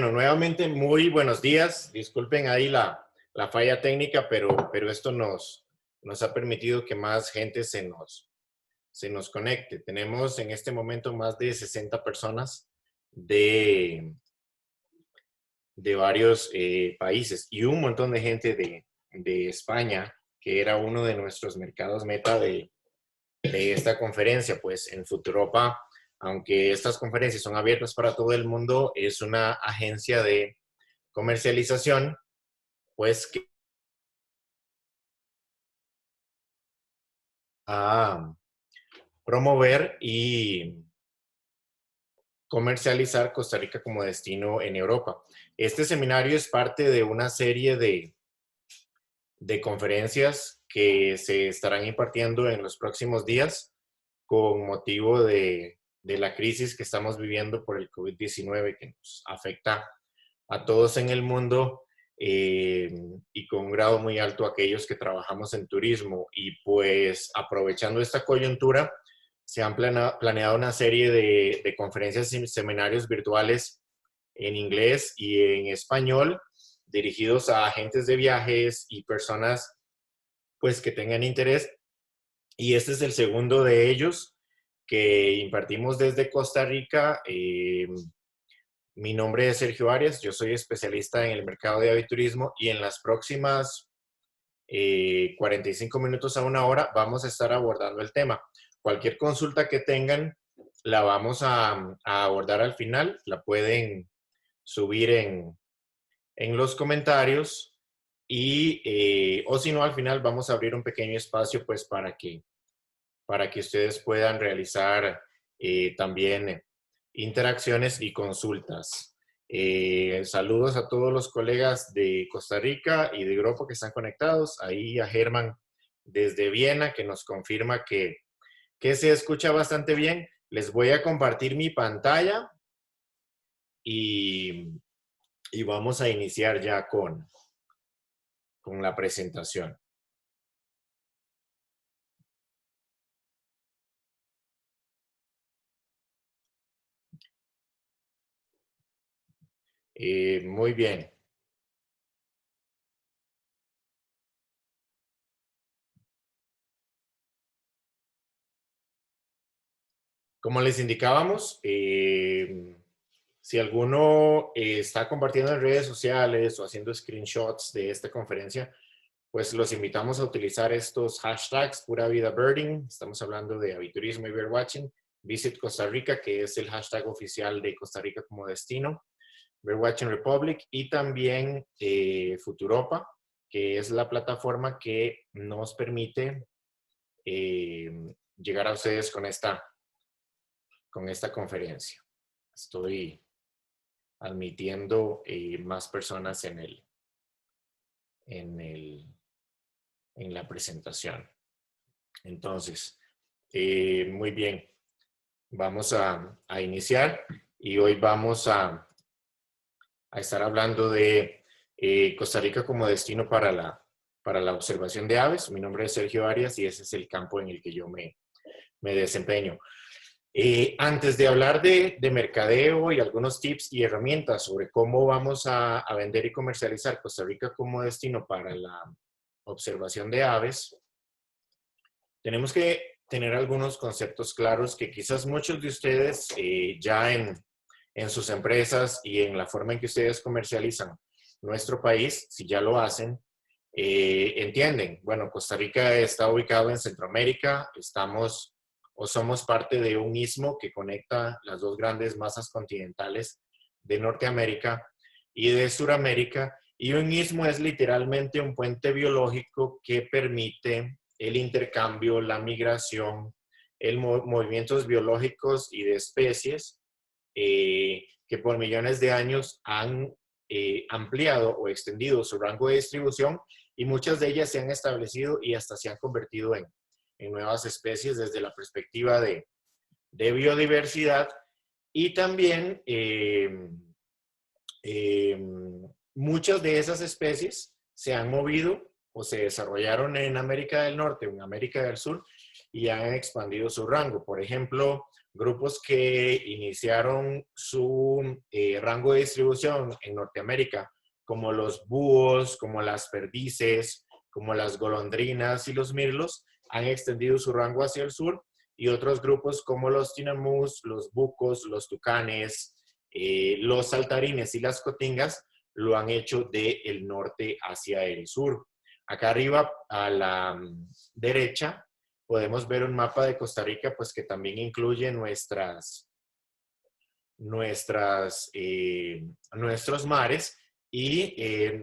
Bueno, nuevamente muy buenos días. Disculpen ahí la falla técnica, pero esto nos ha permitido que más gente se nos conecte. Tenemos en este momento más de 60 personas de varios países y un montón de gente de España, que era uno de nuestros mercados meta de esta conferencia. Pues en Futuropa, aunque estas conferencias son abiertas para todo el mundo, es una agencia de comercialización, pues que a promover y comercializar Costa Rica como destino en Europa. Este seminario es parte de una serie de conferencias que se estarán impartiendo en los próximos días con motivo de la crisis que estamos viviendo por el COVID-19, que nos afecta a todos en el mundo, y con un grado muy alto a aquellos que trabajamos en turismo. Y pues aprovechando esta coyuntura, se han planeado una serie de conferencias y seminarios virtuales en inglés y en español, dirigidos a agentes de viajes y personas pues que tengan interés. Y este es el segundo de ellos que impartimos desde Costa Rica. Mi nombre es Sergio Arias, yo soy especialista en el mercado de aviturismo y en las próximas 45 minutos a una hora vamos a estar abordando el tema. Cualquier consulta que tengan la vamos a abordar al final, la pueden subir en los comentarios y o si no, al final vamos a abrir un pequeño espacio pues para que ustedes puedan realizar también interacciones y consultas. Saludos a todos los colegas de Costa Rica y de Europa que están conectados. Ahí a Germán desde Viena, que nos confirma que se escucha bastante bien. Les voy a compartir mi pantalla y, y vamos a iniciar ya con la presentación. Muy bien. Como les indicábamos, si alguno está compartiendo en redes sociales o haciendo screenshots de esta conferencia, pues los invitamos a utilizar estos hashtags: Pura Vida Birding, estamos hablando de aviturismo y birdwatching; Visit Costa Rica, que es el hashtag oficial de Costa Rica como destino; Birdwatching Republic, y también Futuropa, que es la plataforma que nos permite llegar a ustedes con esta conferencia. Estoy admitiendo más personas en la presentación. Entonces, muy bien, vamos a iniciar y hoy vamos a estar hablando de Costa Rica como destino para la observación de aves. Mi nombre es Sergio Arias y ese es el campo en el que yo me desempeño. Antes de hablar de mercadeo y algunos tips y herramientas sobre cómo vamos a vender y comercializar Costa Rica como destino para la observación de aves, tenemos que tener algunos conceptos claros que quizás muchos de ustedes ya en sus empresas y en la forma en que ustedes comercializan nuestro país, si ya lo hacen, entienden. Bueno, Costa Rica está ubicado en Centroamérica, estamos o somos parte de un istmo que conecta las dos grandes masas continentales de Norteamérica y de Suramérica, y un istmo es literalmente un puente biológico que permite el intercambio, la migración, movimientos biológicos y de especies que por millones de años han ampliado o extendido su rango de distribución, y muchas de ellas se han establecido y hasta se han convertido en nuevas especies desde la perspectiva de biodiversidad. Y también muchas de esas especies se han movido o se desarrollaron en América del Norte o en América del Sur, y han expandido su rango. Por ejemplo, grupos que iniciaron su rango de distribución en Norteamérica, como los búhos, como las perdices, como las golondrinas y los mirlos, han extendido su rango hacia el sur, y otros grupos como los tinamús, los bucos, los tucanes, los saltarines y las cotingas lo han hecho del norte hacia el sur. Acá arriba a la derecha podemos ver un mapa de Costa Rica, pues que también incluye nuestros mares, y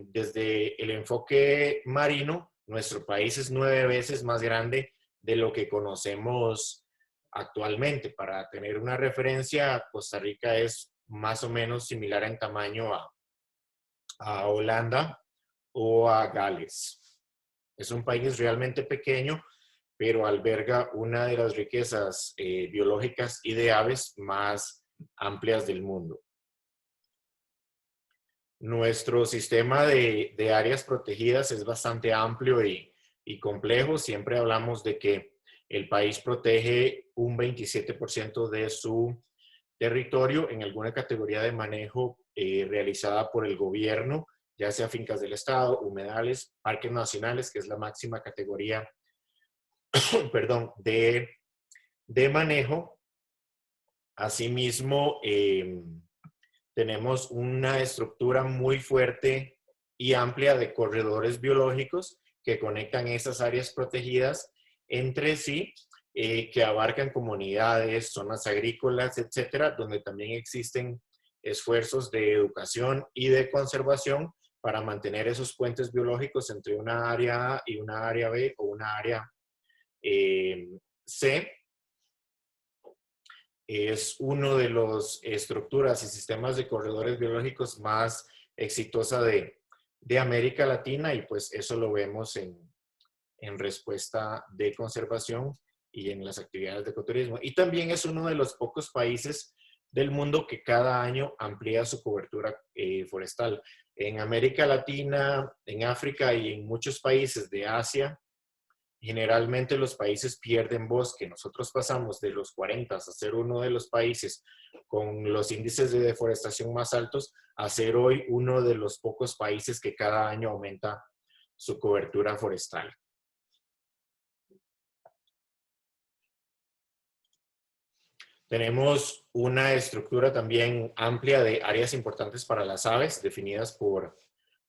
desde el enfoque marino, nuestro país es 9 veces más grande de lo que conocemos actualmente. Para tener una referencia, Costa Rica es más o menos similar en tamaño a Holanda o a Gales. Es un país realmente pequeño, pero alberga una de las riquezas biológicas y de aves más amplias del mundo. Nuestro sistema de áreas protegidas es bastante amplio y complejo. Siempre hablamos de que el país protege un 27% de su territorio en alguna categoría de manejo realizada por el gobierno, ya sea fincas del Estado, humedales, parques nacionales, que es la máxima categoría perdón, de manejo. Asimismo, tenemos una estructura muy fuerte y amplia de corredores biológicos que conectan esas áreas protegidas entre sí, que abarcan comunidades, zonas agrícolas, etcétera, donde también existen esfuerzos de educación y de conservación para mantener esos puentes biológicos entre una área A y una área B o una área C. Es uno de los estructuras y sistemas de corredores biológicos más exitosa de América Latina, y pues eso lo vemos en respuesta de conservación y en las actividades de ecoturismo. Y también es uno de los pocos países del mundo que cada año amplía su cobertura forestal. En América Latina, en África y en muchos países de Asia, generalmente los países pierden bosque. Nosotros pasamos de los 40 a ser uno de los países con los índices de deforestación más altos a ser hoy uno de los pocos países que cada año aumenta su cobertura forestal. Tenemos una estructura también amplia de áreas importantes para las aves, definidas por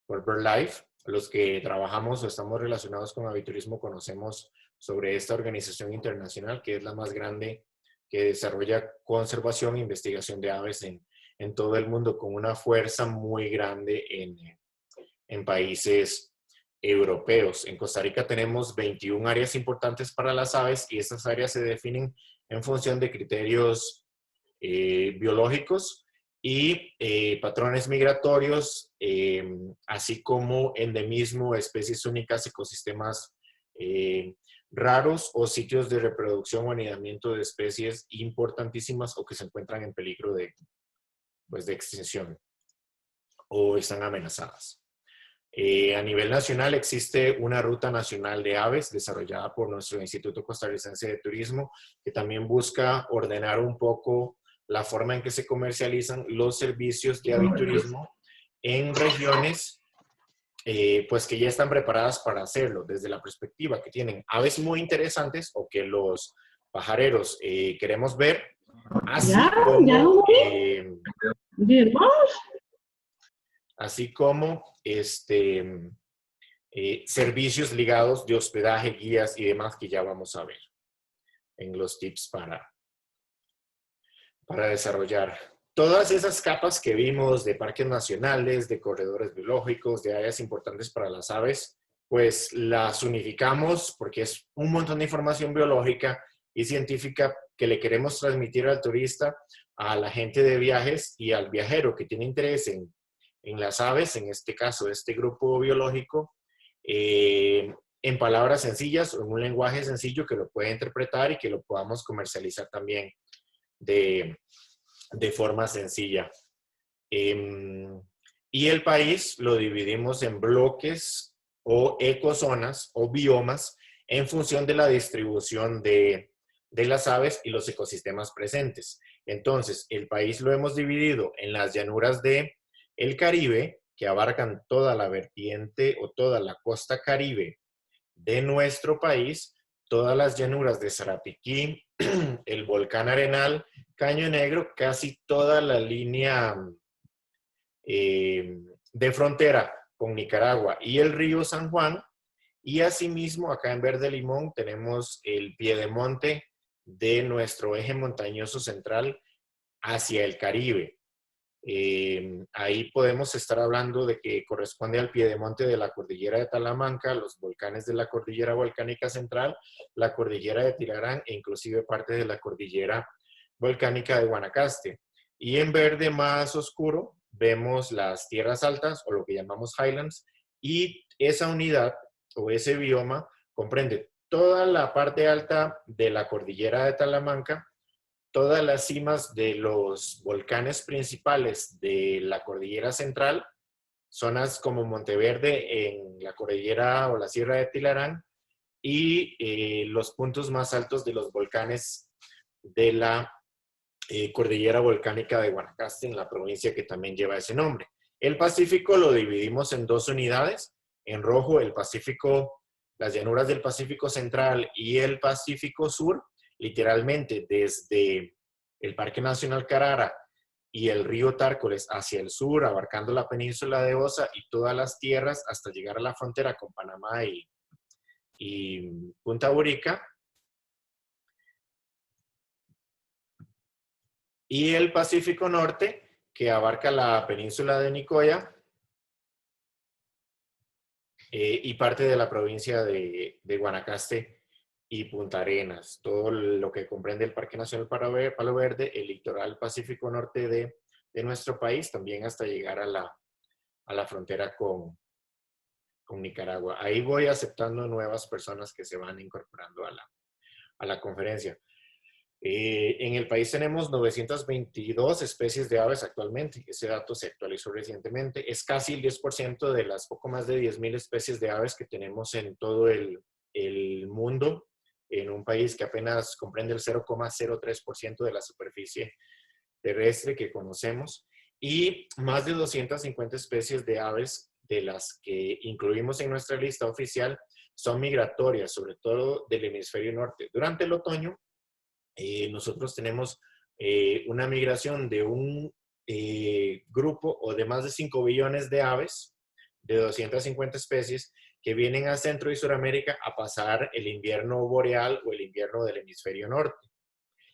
BirdLife. Los que trabajamos o estamos relacionados con aviturismo conocemos sobre esta organización internacional, que es la más grande que desarrolla conservación e investigación de aves en todo el mundo, con una fuerza muy grande en países europeos. En Costa Rica tenemos 21 áreas importantes para las aves, y estas áreas se definen en función de criterios biológicos y patrones migratorios, así como endemismo, especies únicas, ecosistemas raros o sitios de reproducción o anidamiento de especies importantísimas o que se encuentran en peligro de extinción o están amenazadas. A nivel nacional existe una ruta nacional de aves desarrollada por nuestro Instituto Costarricense de Turismo, que también busca ordenar un poco la forma en que se comercializan los servicios de aviturismo en regiones pues que ya están preparadas para hacerlo, desde la perspectiva que tienen aves muy interesantes o que los pajareros queremos ver, así como servicios ligados de hospedaje, guías y demás, que ya vamos a ver en los tips para desarrollar. Todas esas capas que vimos de parques nacionales, de corredores biológicos, de áreas importantes para las aves, pues las unificamos porque es un montón de información biológica y científica que le queremos transmitir al turista, a la gente de viajes y al viajero que tiene interés en las aves, en este caso, este grupo biológico, en palabras sencillas o en un lenguaje sencillo que lo pueda interpretar y que lo podamos comercializar también de forma sencilla. Y el país lo dividimos en bloques o ecozonas o biomas en función de la distribución de las aves y los ecosistemas presentes. Entonces, el país lo hemos dividido en las llanuras del Caribe, que abarcan toda la vertiente o toda la costa Caribe de nuestro país, todas las llanuras de Sarapiquí, el volcán Arenal, Caño Negro, casi toda la línea de frontera con Nicaragua y el río San Juan, y asimismo acá en Verde Limón tenemos el piedemonte de nuestro eje montañoso central hacia el Caribe. Ahí podemos estar hablando de que corresponde al piedemonte de la cordillera de Talamanca, los volcanes de la cordillera volcánica central, la cordillera de Tilarán e inclusive parte de la cordillera volcánica de Guanacaste. Y en verde más oscuro vemos las tierras altas o lo que llamamos highlands, y esa unidad o ese bioma comprende toda la parte alta de la cordillera de Talamanca, todas las cimas de los volcanes principales de la cordillera central, zonas como Monteverde en la cordillera o la sierra de Tilarán, y los puntos más altos de los volcanes de la cordillera volcánica de Guanacaste, en la provincia que también lleva ese nombre. El Pacífico lo dividimos en dos unidades. En rojo, el Pacífico, las llanuras del Pacífico Central y el Pacífico Sur, literalmente desde el Parque Nacional Carara y el río Tárcoles hacia el sur, abarcando la península de Osa y todas las tierras hasta llegar a la frontera con Panamá y Punta Burica. Y el Pacífico Norte, que abarca la península de Nicoya y parte de la provincia de Guanacaste y Punta Arenas. Todo lo que comprende el Parque Nacional Palo Verde, el litoral Pacífico Norte de nuestro país, también hasta llegar a la frontera con Nicaragua. Ahí voy aceptando nuevas personas que se van incorporando a la conferencia. En el país tenemos 922 especies de aves actualmente. Ese dato se actualizó recientemente. Es casi el 10% de las poco más de 10,000 especies de aves que tenemos en todo el mundo, en un país que apenas comprende el 0,03% de la superficie terrestre que conocemos, y más de 250 especies de aves de las que incluimos en nuestra lista oficial son migratorias, sobre todo del hemisferio norte. Durante el otoño, nosotros tenemos una migración de un grupo o de más de 5 billones de aves, de 250 especies, que vienen a Centro y Suramérica a pasar el invierno boreal o el invierno del hemisferio norte.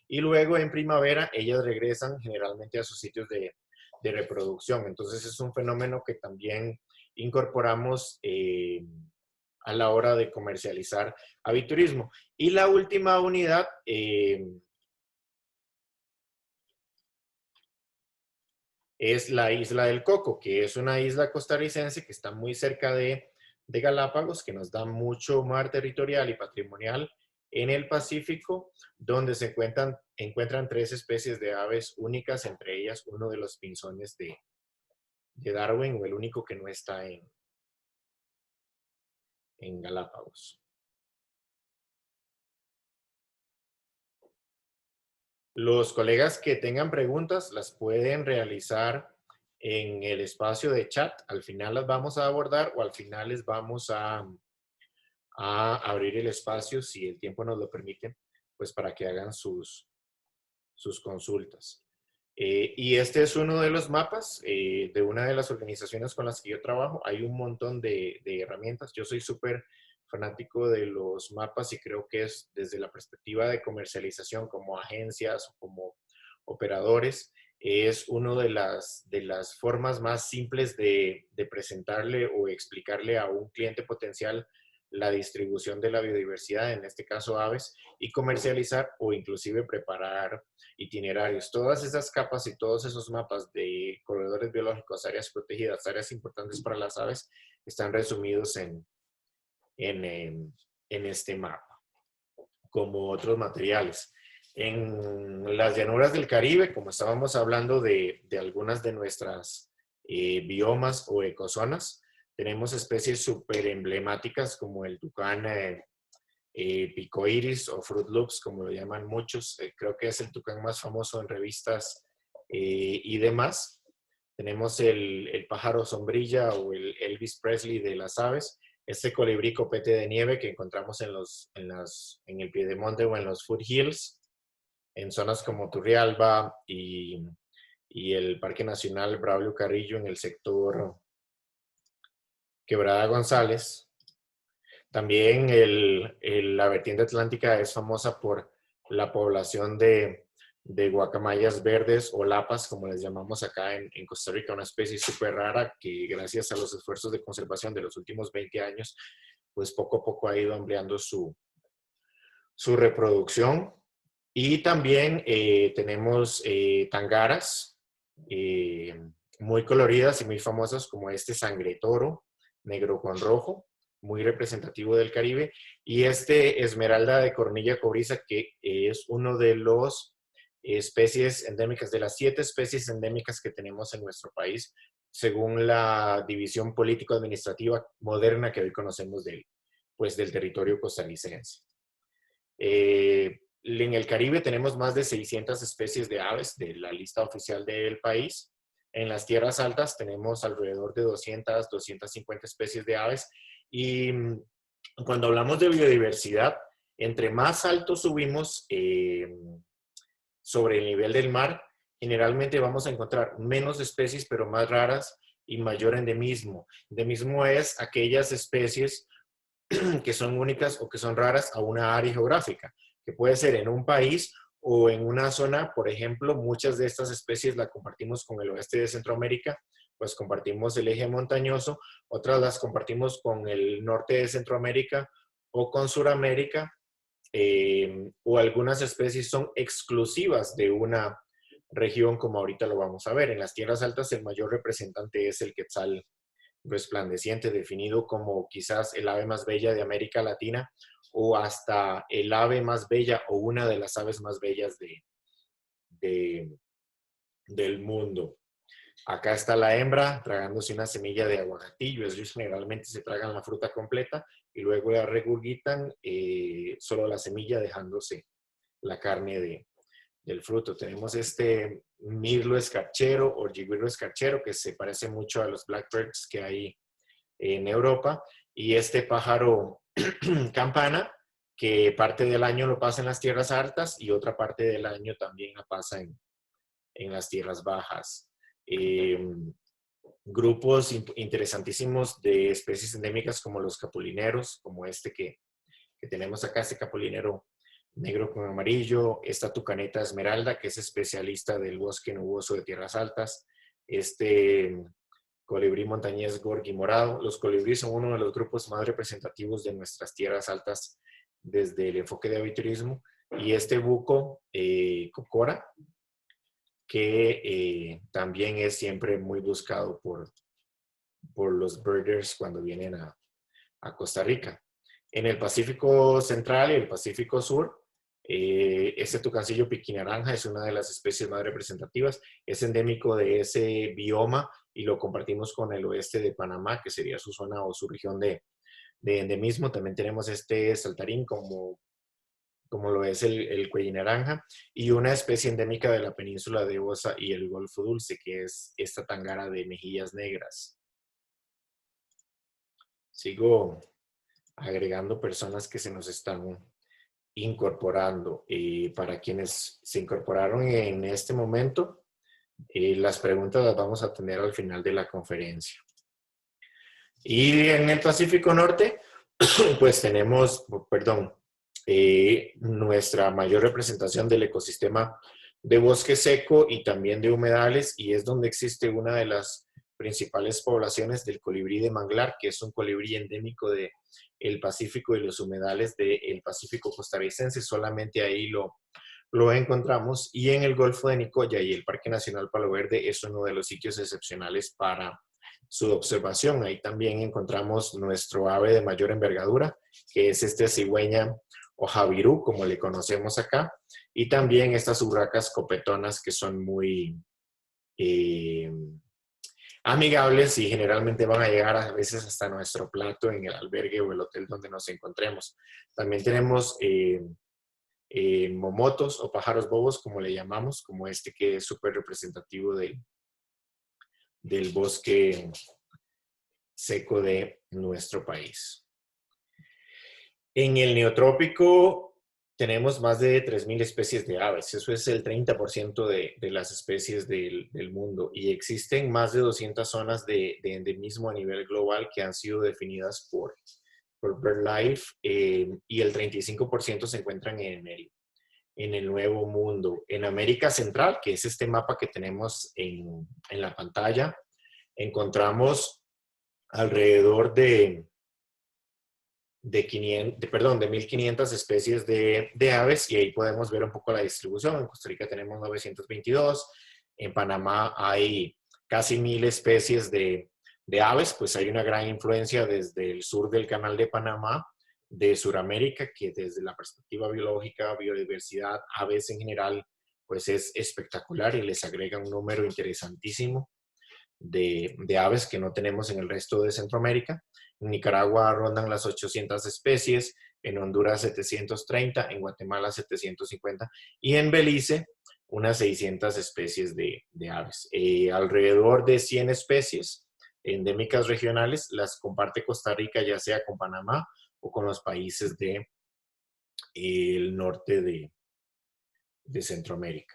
Y luego en primavera ellas regresan generalmente a sus sitios de reproducción. Entonces es un fenómeno que también incorporamos a la hora de comercializar aviturismo. Y la última unidad es la isla del Coco, que es una isla costarricense que está muy cerca de Galápagos, que nos da mucho mar territorial y patrimonial en el Pacífico, donde se encuentran 3 especies de aves únicas, entre ellas uno de los pinzones de Darwin, o el único que no está en Galápagos. Los colegas que tengan preguntas las pueden realizar en el espacio de chat. Al final las vamos a abordar, o al final les vamos a abrir el espacio, si el tiempo nos lo permite, pues para que hagan sus consultas. Y este es uno de los mapas de una de las organizaciones con las que yo trabajo. Hay un montón de herramientas. Yo soy súper fanático de los mapas y creo que es desde la perspectiva de comercialización como agencias o como operadores, es una de las formas más simples de presentarle o explicarle a un cliente potencial la distribución de la biodiversidad, en este caso aves, y comercializar o inclusive preparar itinerarios. Todas esas capas y todos esos mapas de corredores biológicos, áreas protegidas, áreas importantes para las aves, están resumidos en este mapa, como otros materiales. En las llanuras del Caribe, como estábamos hablando de algunas de nuestras biomas o ecozonas, tenemos especies súper emblemáticas como el tucán pico iris o Fruit Loops, como lo llaman muchos. Creo que es el tucán más famoso en revistas y demás. Tenemos el pájaro sombrilla o el Elvis Presley de las aves. Este colibrí copete de nieve que encontramos en el Piedemonte o en los Foothills, en zonas como Turrialba y el Parque Nacional Braulio Carrillo en el sector Quebrada González. También la vertiente atlántica es famosa por la población de guacamayas verdes o lapas, como les llamamos acá en Costa Rica, una especie súper rara que gracias a los esfuerzos de conservación de los últimos 20 años, pues poco a poco ha ido ampliando su reproducción. Y también tenemos tangaras muy coloridas y muy famosas, como este sangre toro, negro con rojo, muy representativo del Caribe, y este esmeralda de cornilla cobriza, que es uno de los especies endémicas, de las 7 especies endémicas que tenemos en nuestro país, según la división político-administrativa moderna que hoy conocemos del territorio costarricense. En el Caribe tenemos más de 600 especies de aves de la lista oficial del país. En las tierras altas tenemos alrededor de 200, 250 especies de aves. Y cuando hablamos de biodiversidad, entre más alto subimos sobre el nivel del mar, generalmente vamos a encontrar menos especies, pero más raras y mayor endemismo. Endemismo es aquellas especies que son únicas o que son raras a una área geográfica, que puede ser en un país o en una zona. Por ejemplo, muchas de estas especies las compartimos con el oeste de Centroamérica, pues compartimos el eje montañoso, otras las compartimos con el norte de Centroamérica o con Suramérica, o algunas especies son exclusivas de una región, como ahorita lo vamos a ver. En las tierras altas el mayor representante es el quetzal resplandeciente, definido como quizás el ave más bella de América Latina o hasta el ave más bella o una de las aves más bellas del mundo. Acá está la hembra tragándose una semilla de aguacatillo. Ellos generalmente se tragan la fruta completa y luego la regurgitan solo la semilla, dejándose la carne del fruto. Tenemos este mirlo escarchero o yigüirro escarchero, que se parece mucho a los blackbirds que hay en Europa, y este pájaro campana, que parte del año lo pasa en las tierras altas y otra parte del año también la pasa en las tierras bajas. Grupos interesantísimos de especies endémicas como los capulineros, como este que tenemos acá, este capulinero negro con amarillo, esta tucaneta esmeralda, que es especialista del bosque nuboso de tierras altas, este colibrí montañés gorgi morado. Los colibríes son uno de los grupos más representativos de nuestras tierras altas desde el enfoque de aviturismo, y este buco cocora, que también es siempre muy buscado por los birders cuando vienen a Costa Rica. En el Pacífico Central y el Pacífico Sur, este tucancillo piquinaranja es una de las especies más representativas. Es endémico de ese bioma y lo compartimos con el oeste de Panamá, que sería su zona o su región de endemismo. También tenemos este saltarín, como lo es el cuello naranja, y una especie endémica de la península de Osa y el Golfo Dulce, que es esta tangara de mejillas negras. Sigo agregando personas que se nos están incorporando. Para quienes se incorporaron en este momento, las preguntas las vamos a tener al final de la conferencia. Y en el Pacífico Norte, pues tenemos, nuestra mayor representación del ecosistema de bosque seco y también de humedales, y es donde existe una de las principales poblaciones del colibrí de manglar, que es un colibrí endémico del Pacífico y los humedales del Pacífico costarricense. Solamente ahí lo encontramos, y en el Golfo de Nicoya y el Parque Nacional Palo Verde es uno de los sitios excepcionales para su observación. Ahí también encontramos nuestro ave de mayor envergadura, que es este cigüeña o javirú, como le conocemos acá, y también estas urracas copetonas, que son muy amigables y generalmente van a llegar a veces hasta nuestro plato en el albergue o el hotel donde nos encontremos. También tenemos momotos o pájaros bobos, como le llamamos, como este que es súper representativo del bosque seco de nuestro país. En el neotrópico tenemos más de 3.000 especies de aves. Eso es el 30% de las especies del mundo. Y existen más de 200 zonas de endemismo a nivel global que han sido definidas por BirdLife y el 35% se encuentran en el Nuevo Mundo. En América Central, que es este mapa que tenemos en la pantalla, encontramos alrededor de 1.500 especies de aves y ahí podemos ver un poco la distribución. En Costa Rica tenemos 922, en Panamá hay casi 1.000 especies de aves, pues hay una gran influencia desde el sur del Canal de Panamá, de Sudamérica, que desde la perspectiva biológica, biodiversidad, aves en general, pues es espectacular y les agrega un número interesantísimo de aves que no tenemos en el resto de Centroamérica. En Nicaragua rondan las 800 especies, en Honduras 730, en Guatemala 750 y en Belice unas 600 especies de aves. Alrededor de 100 especies endémicas regionales las comparte Costa Rica, ya sea con Panamá o con los países del norte de Centroamérica.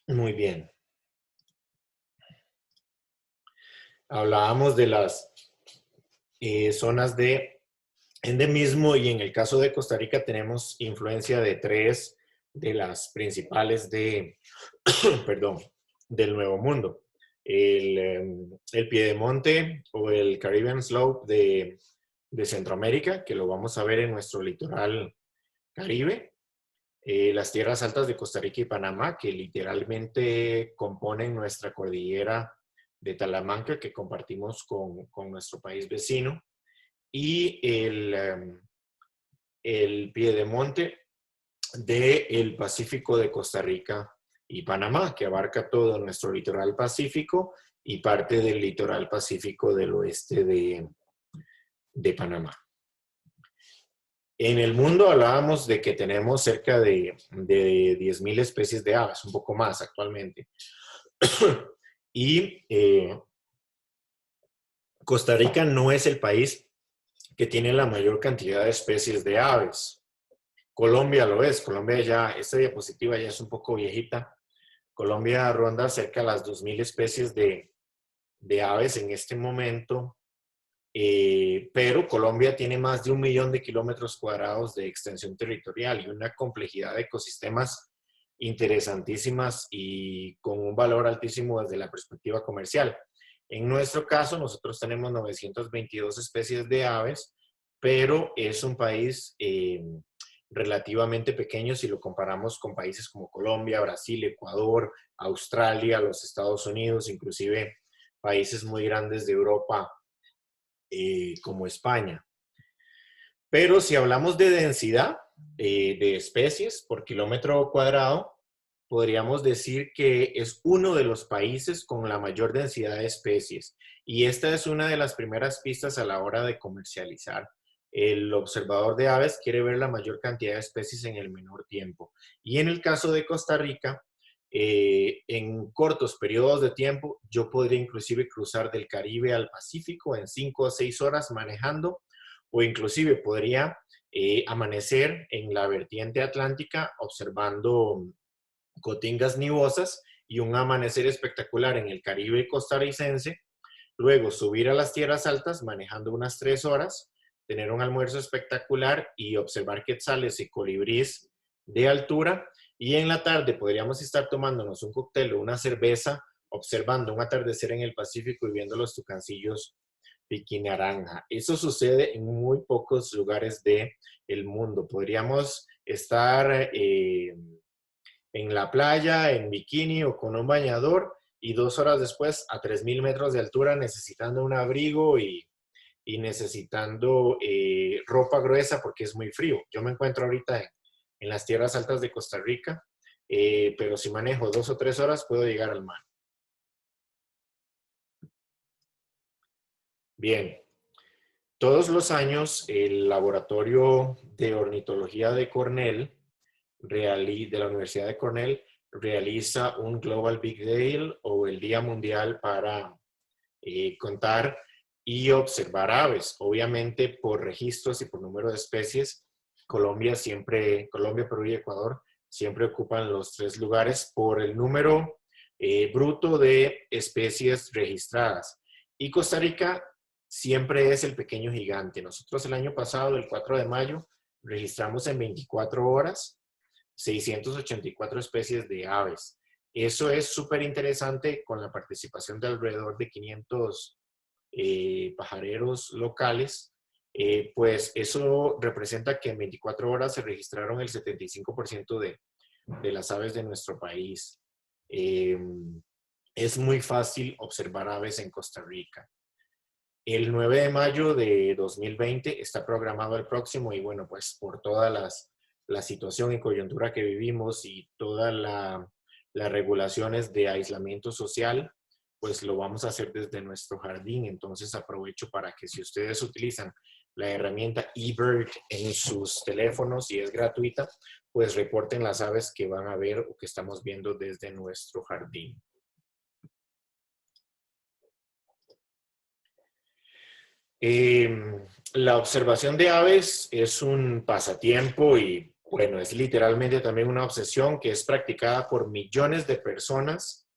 Muy bien. Hablábamos de las zonas de endemismo y en el caso de Costa Rica tenemos influencia de 3 de las principales perdón, del Nuevo Mundo. El Piedemonte o el Caribbean Slope de Centroamérica, que lo vamos a ver en nuestro litoral caribe. Las tierras altas de Costa Rica y Panamá, que literalmente componen nuestra cordillera de Talamanca, que compartimos con nuestro país vecino. Y el piedemonte del Pacífico de Costa Rica y Panamá, que abarca todo nuestro litoral pacífico y parte del litoral pacífico del oeste de Panamá. En el mundo hablábamos de que tenemos cerca de 10.000 especies de aves, un poco más actualmente. Y Costa Rica no es el país que tiene la mayor cantidad de especies de aves. Colombia lo es. Colombia ya, esta diapositiva ya es un poco viejita. Colombia ronda cerca de las 2.000 especies de aves en este momento. Pero Colombia tiene más de 1 millón de kilómetros cuadrados de extensión territorial y una complejidad de ecosistemas interesantísimas y con un valor altísimo desde la perspectiva comercial. En nuestro caso, nosotros tenemos 922 especies de aves, pero es un país relativamente pequeño si lo comparamos con países como Colombia, Brasil, Ecuador, Australia, los Estados Unidos, inclusive países muy grandes de Europa, como España. Pero si hablamos de densidad de especies por kilómetro cuadrado, podríamos decir que es uno de los países con la mayor densidad de especies. Y esta es una de las primeras pistas a la hora de comercializar. El observador de aves quiere ver la mayor cantidad de especies en el menor tiempo. Y en el caso de Costa Rica, en cortos periodos de tiempo, yo podría inclusive cruzar del Caribe al Pacífico en 5 o 6 horas manejando, o inclusive podría amanecer en la vertiente atlántica observando cotingas nivosas y un amanecer espectacular en el Caribe costarricense, luego subir a las tierras altas manejando unas 3 horas, tener un almuerzo espectacular y observar quetzales y colibríes de altura, y en la tarde podríamos estar tomándonos un cóctel o una cerveza, observando un atardecer en el Pacífico y viendo los tucancillos piqui naranja. Eso sucede en muy pocos lugares del mundo. Podríamos estar en la playa, en bikini o con un bañador, y 2 horas después a 3.000 metros de altura necesitando un abrigo y necesitando ropa gruesa porque es muy frío. Yo me encuentro ahorita en las tierras altas de Costa Rica, pero si manejo 2 o 3 horas puedo llegar al mar. Bien. Todos los años el Laboratorio de Ornitología de Cornell, de la Universidad de Cornell, realiza un Global Big Day o el Día Mundial para contar y observar aves. Obviamente por registros y por número de especies, Colombia, Perú y Ecuador siempre ocupan los 3 lugares por el número bruto de especies registradas. Y Costa Rica siempre es el pequeño gigante. Nosotros el año pasado, el 4 de mayo, registramos en 24 horas 684 especies de aves. Eso es súper interesante con la participación de alrededor de 500 pajareros locales, pues eso representa que en 24 horas se registraron el 75% de las aves de nuestro país. Es muy fácil observar aves en Costa Rica. El 9 de mayo de 2020 está programado el próximo y bueno, pues por toda la situación y coyuntura que vivimos y todas las regulaciones de aislamiento social, pues lo vamos a hacer desde nuestro jardín. Entonces aprovecho para que si ustedes utilizan la herramienta eBird en sus teléfonos y es gratuita, pues reporten las aves que van a ver o que estamos viendo desde nuestro jardín. La observación de aves es un pasatiempo y, bueno, es literalmente también una obsesión que es practicada por millones de personas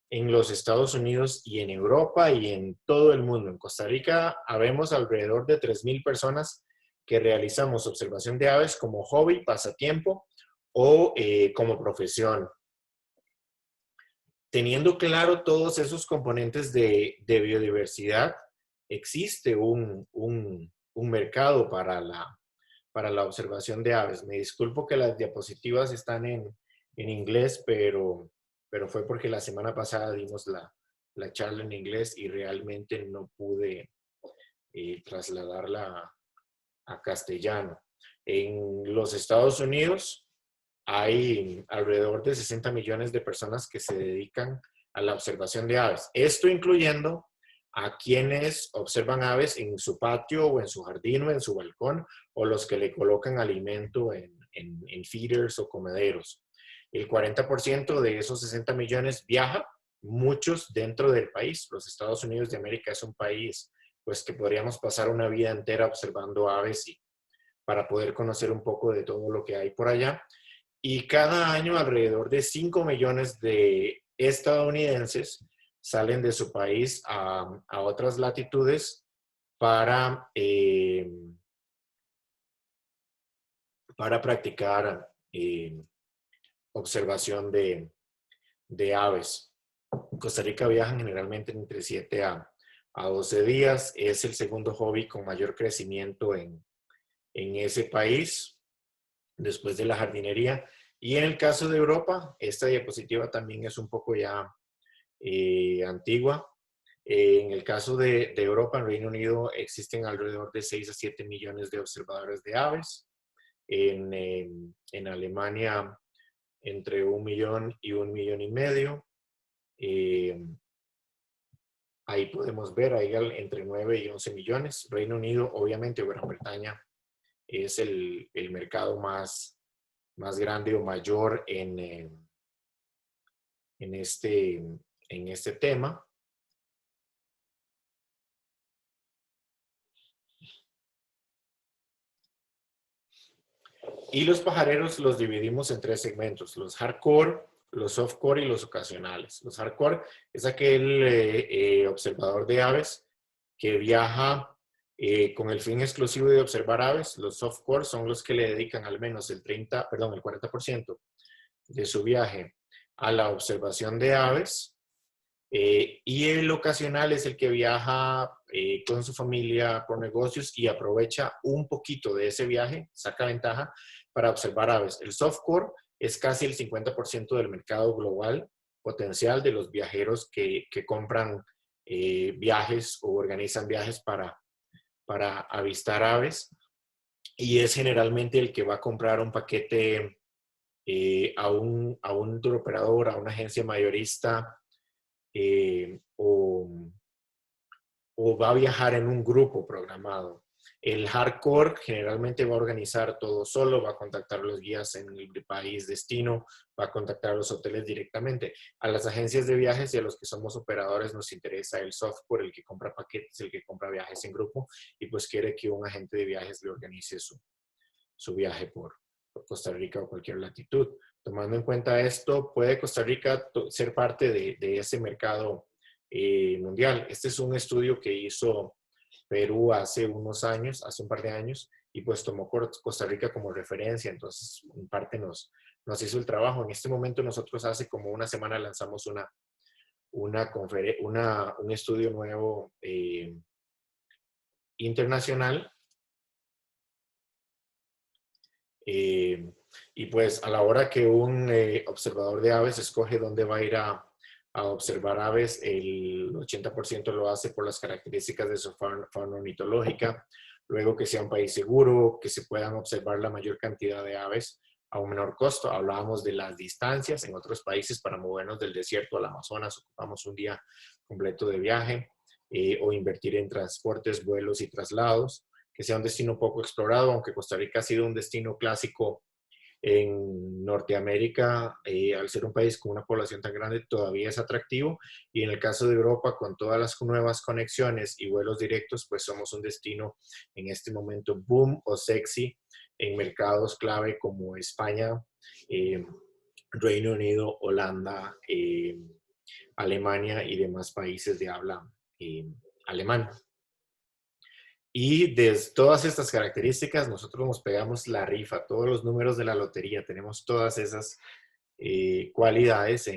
en los Estados Unidos y en Europa y en todo el mundo. En Costa Rica habemos alrededor de 3,000 personas que realizamos observación de aves como hobby, pasatiempo o como profesión. Teniendo claro todos esos componentes de biodiversidad, existe un mercado para la observación de aves. Me disculpo que las diapositivas están en inglés, pero fue porque la semana pasada dimos la charla en inglés y realmente no pude trasladarla a castellano. En los Estados Unidos hay alrededor de 60 millones de personas que se dedican a la observación de aves. Esto incluyendo a quienes observan aves en su patio o en su jardín o en su balcón o los que le colocan alimento en feeders o comederos. El 40% de esos 60 millones viaja, muchos dentro del país. Los Estados Unidos de América es un país pues que podríamos pasar una vida entera observando aves y para poder conocer un poco de todo lo que hay por allá. Y cada año alrededor de 5 millones de estadounidenses salen de su país a otras latitudes para practicar observación de aves. En Costa Rica viajan generalmente entre 7 a 12 días. Es el segundo hobby con mayor crecimiento en ese país, después de la jardinería. Y en el caso de Europa, esta diapositiva también es un poco ya antigua. En el caso de Europa, en Reino Unido, existen alrededor de 6 a 7 millones de observadores de aves. En Alemania, entre 1 millón y 1,5 millones. Ahí podemos ver, ahí entre 9 y 11 millones. Reino Unido, obviamente, Gran Bretaña es el mercado más grande o mayor en este tema. Y los pajareros los dividimos en 3 segmentos: los hardcore, los softcore y los ocasionales. Los hardcore es aquel observador de aves que viaja con el fin exclusivo de observar aves. Los softcore son los que le dedican al menos el 40% de su viaje a la observación de aves. Y el ocasional es el que viaja con su familia por negocios y aprovecha un poquito de ese viaje, saca ventaja para observar aves. El softcore es casi el 50% del mercado global potencial de los viajeros que compran viajes o organizan viajes para avistar aves. Y es generalmente el que va a comprar un paquete a un tour operador, a una agencia mayorista, o o va a viajar en un grupo programado. El hardcore generalmente va a organizar todo solo, va a contactar a los guías en el país destino, va a contactar a los hoteles directamente. A las agencias de viajes y a los que somos operadores nos interesa el software, el que compra paquetes, el que compra viajes en grupo y pues quiere que un agente de viajes le organice su viaje por Costa Rica o cualquier latitud. Tomando en cuenta esto, ¿puede Costa Rica ser parte de ese mercado mundial? Este es un estudio que hizo Perú hace unos años, hace un par de años, y pues tomó Costa Rica como referencia, entonces en parte nos hizo el trabajo. En este momento nosotros hace como una semana lanzamos un estudio nuevo internacional. Y pues a la hora que un observador de aves escoge dónde va a ir a observar aves, el 80% lo hace por las características de su fauna ornitológica, luego que sea un país seguro, que se puedan observar la mayor cantidad de aves a un menor costo. Hablábamos de las distancias. En otros países para movernos del desierto al Amazonas ocupamos un día completo de viaje, o invertir en transportes, vuelos y traslados, que sea un destino poco explorado, aunque Costa Rica ha sido un destino clásico en Norteamérica, al ser un país con una población tan grande, todavía es atractivo. Y en el caso de Europa, con todas las nuevas conexiones y vuelos directos, pues somos un destino en este momento boom o sexy en mercados clave como España, Reino Unido, Holanda, Alemania y demás países de habla alemán. Y de todas estas características, nosotros nos pegamos la rifa, todos los números de la lotería, tenemos todas esas cualidades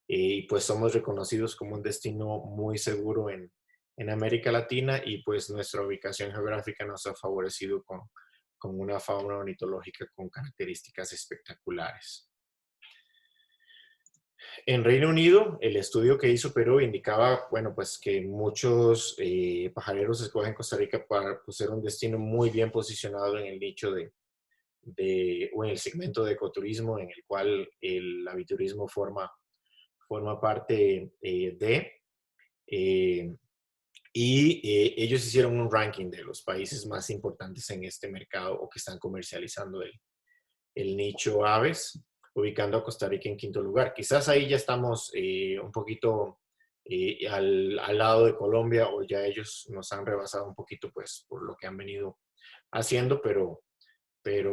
y pues somos reconocidos como un destino muy seguro en América Latina y pues nuestra ubicación geográfica nos ha favorecido con una fauna ornitológica con características espectaculares. En Reino Unido, el estudio que hizo Perú indicaba, bueno, pues que muchos pajareros escogen Costa Rica para pues, ser un destino muy bien posicionado en el nicho o en el segmento de ecoturismo, en el cual el aviturismo forma parte ellos hicieron un ranking de los países más importantes en este mercado o que están comercializando el nicho aves, ubicando a Costa Rica en quinto lugar. Quizás ahí ya estamos un poquito al lado de Colombia o ya ellos nos han rebasado un poquito pues por lo que han venido haciendo, pero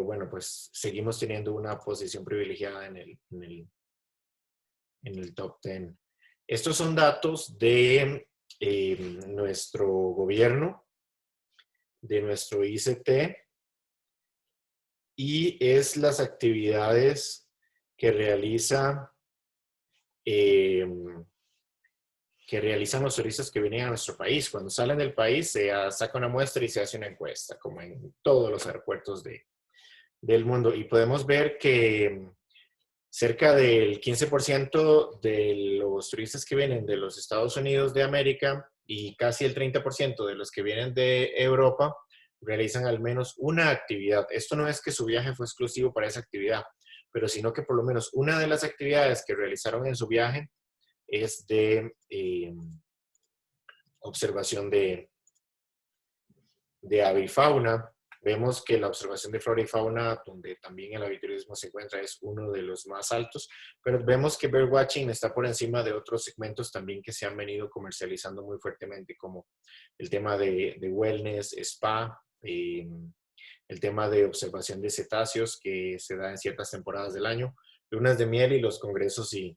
bueno, pues seguimos teniendo una posición privilegiada en el top 10. Estos son datos de nuestro gobierno, de nuestro ICT, y es las actividades que realizan los turistas que vienen a nuestro país. Cuando salen del país se saca una muestra y se hace una encuesta, como en todos los aeropuertos del mundo. Y podemos ver que cerca del 15% de los turistas que vienen de los Estados Unidos de América y casi el 30% de los que vienen de Europa realizan al menos una actividad. Esto no es que su viaje fue exclusivo para esa actividad, pero sino que por lo menos una de las actividades que realizaron en su viaje es de observación de avifauna. Vemos que la observación de flora y fauna, donde también el aviturismo se encuentra, es uno de los más altos, pero vemos que birdwatching está por encima de otros segmentos también que se han venido comercializando muy fuertemente, como el tema de wellness, spa, el tema de observación de cetáceos que se da en ciertas temporadas del año, lunas de miel y los congresos y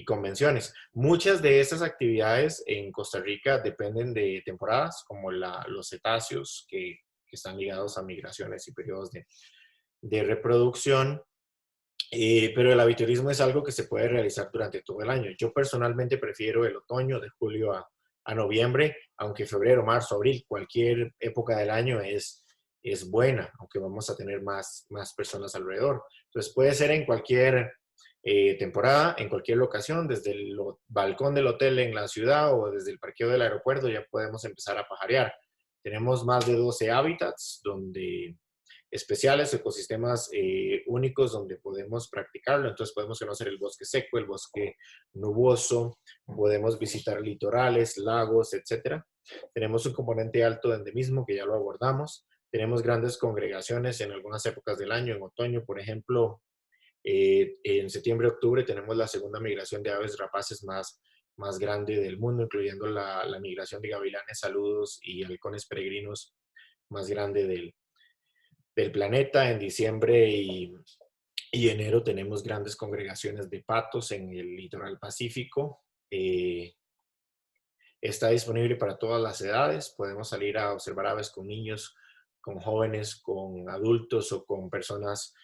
convenciones. Muchas de esas actividades en Costa Rica dependen de temporadas, como los cetáceos, que están ligados a migraciones y periodos de reproducción, pero el aviturismo es algo que se puede realizar durante todo el año. Yo personalmente prefiero el otoño, de julio a noviembre, aunque febrero, marzo, abril, cualquier época del año es buena, aunque vamos a tener más personas alrededor. Entonces puede ser en cualquier temporada, en cualquier locación, desde el balcón del hotel en la ciudad o desde el parqueo del aeropuerto ya podemos empezar a pajarear. Tenemos más de 12 hábitats donde especiales, ecosistemas únicos donde podemos practicarlo. Entonces podemos conocer el bosque seco, el bosque nuboso, podemos visitar litorales, lagos, etcétera. Tenemos un componente alto de endemismo que ya lo abordamos. Tenemos grandes congregaciones en algunas épocas del año, en otoño, por ejemplo, en septiembre, octubre tenemos la segunda migración de aves rapaces más grande del mundo, incluyendo la migración de gavilanes saludos y halcones peregrinos más grande del planeta. En diciembre y enero tenemos grandes congregaciones de patos en el litoral pacífico. Está disponible para todas las edades. Podemos salir a observar aves con niños, con jóvenes, con adultos o con personas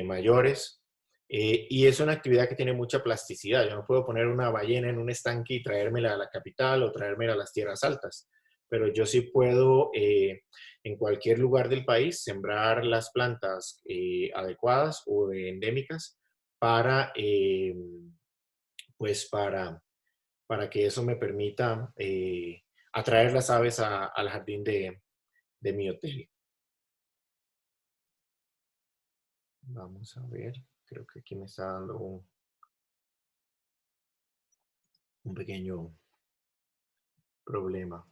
mayores. Y es una actividad que tiene mucha plasticidad. Yo no puedo poner una ballena en un estanque y traérmela a la capital o traérmela a las tierras altas, pero yo sí puedo en cualquier lugar del país sembrar las plantas adecuadas o endémicas para, pues para que eso me permita atraer las aves al jardín de mi hotel. Vamos a ver, creo que aquí me está dando un pequeño problema.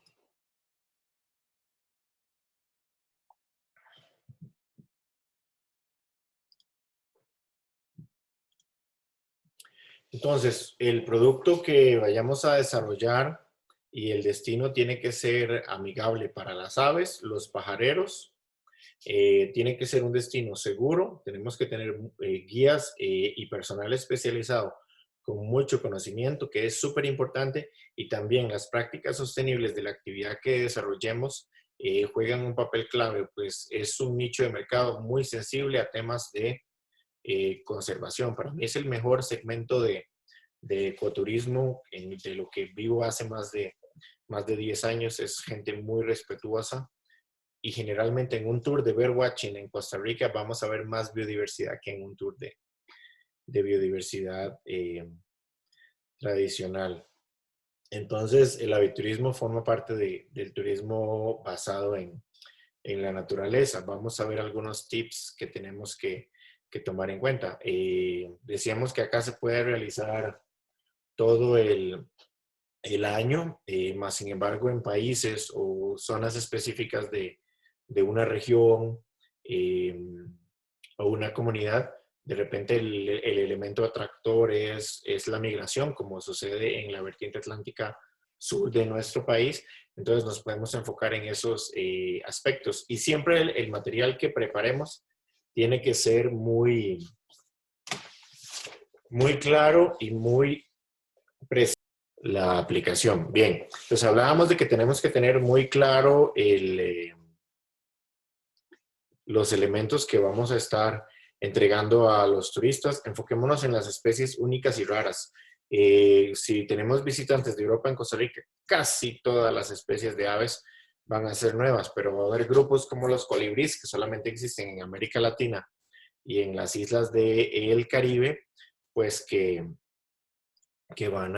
Entonces, el producto que vayamos a desarrollar y el destino tiene que ser amigable para las aves, los pajareros, tiene que ser un destino seguro, tenemos que tener guías y personal especializado con mucho conocimiento, que es súper importante, y también las prácticas sostenibles de la actividad que desarrollemos juegan un papel clave, pues es un nicho de mercado muy sensible a temas de conservación. Para mí es el mejor segmento de ecoturismo de lo que vivo hace más de 10 años. Es gente muy respetuosa y generalmente en un tour de birdwatching en Costa Rica vamos a ver más biodiversidad que en un tour de biodiversidad tradicional. Entonces, el aviturismo forma parte del turismo basado en la naturaleza. Vamos a ver algunos tips que tenemos que tomar en cuenta. Decíamos que acá se puede realizar todo el año, más sin embargo en países o zonas específicas de una región o una comunidad, de repente el elemento atractor es la migración, como sucede en la vertiente atlántica sur de nuestro país. Entonces nos podemos enfocar en esos aspectos. Y siempre el material que preparemos tiene que ser muy claro y muy preciso. La aplicación. Bien, entonces hablábamos de que tenemos que tener muy claro los elementos que vamos a estar entregando a los turistas. Enfoquémonos en las especies únicas y raras. Si tenemos visitantes de Europa en Costa Rica, casi todas las especies de aves van a ser nuevas, pero va a haber grupos como los colibríes que solamente existen en América Latina y en las islas del Caribe, pues que van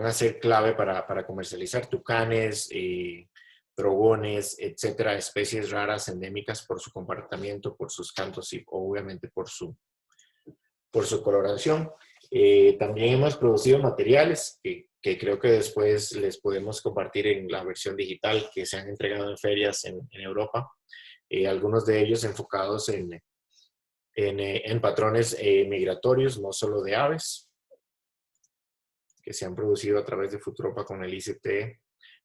a ser clave para comercializar tucanes, drogones, etcétera, especies raras endémicas por su comportamiento, por sus cantos y obviamente por su coloración. También hemos producido materiales que creo que después les podemos compartir en la versión digital que se han entregado en ferias en Europa. Algunos de ellos enfocados en patrones migratorios, no solo de aves, que se han producido a través de Futuropa con el ICT,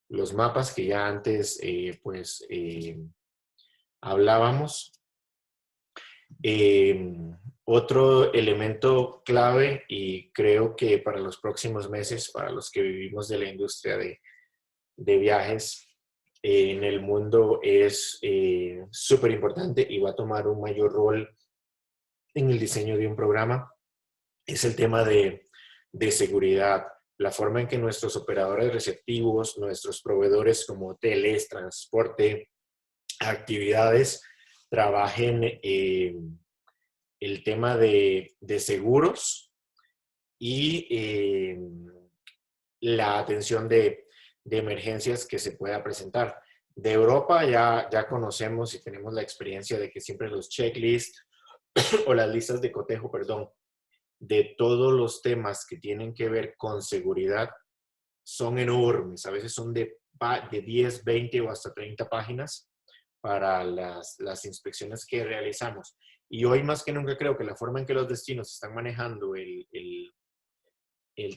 los mapas que ya antes hablábamos. Otro elemento clave, y creo que para los próximos meses, para los que vivimos de la industria de viajes en el mundo, es súper importante y va a tomar un mayor rol en el diseño de un programa, es el tema de seguridad, la forma en que nuestros operadores receptivos, nuestros proveedores como hoteles, transporte, actividades, trabajen el tema de seguros y la atención de emergencias que se pueda presentar. De Europa ya conocemos y tenemos la experiencia de que siempre los checklists o las listas de cotejo, perdón, de todos los temas que tienen que ver con seguridad son enormes. A veces son de 10, 20 o hasta 30 páginas para las inspecciones que realizamos. Y hoy más que nunca creo que la forma en que los destinos están manejando el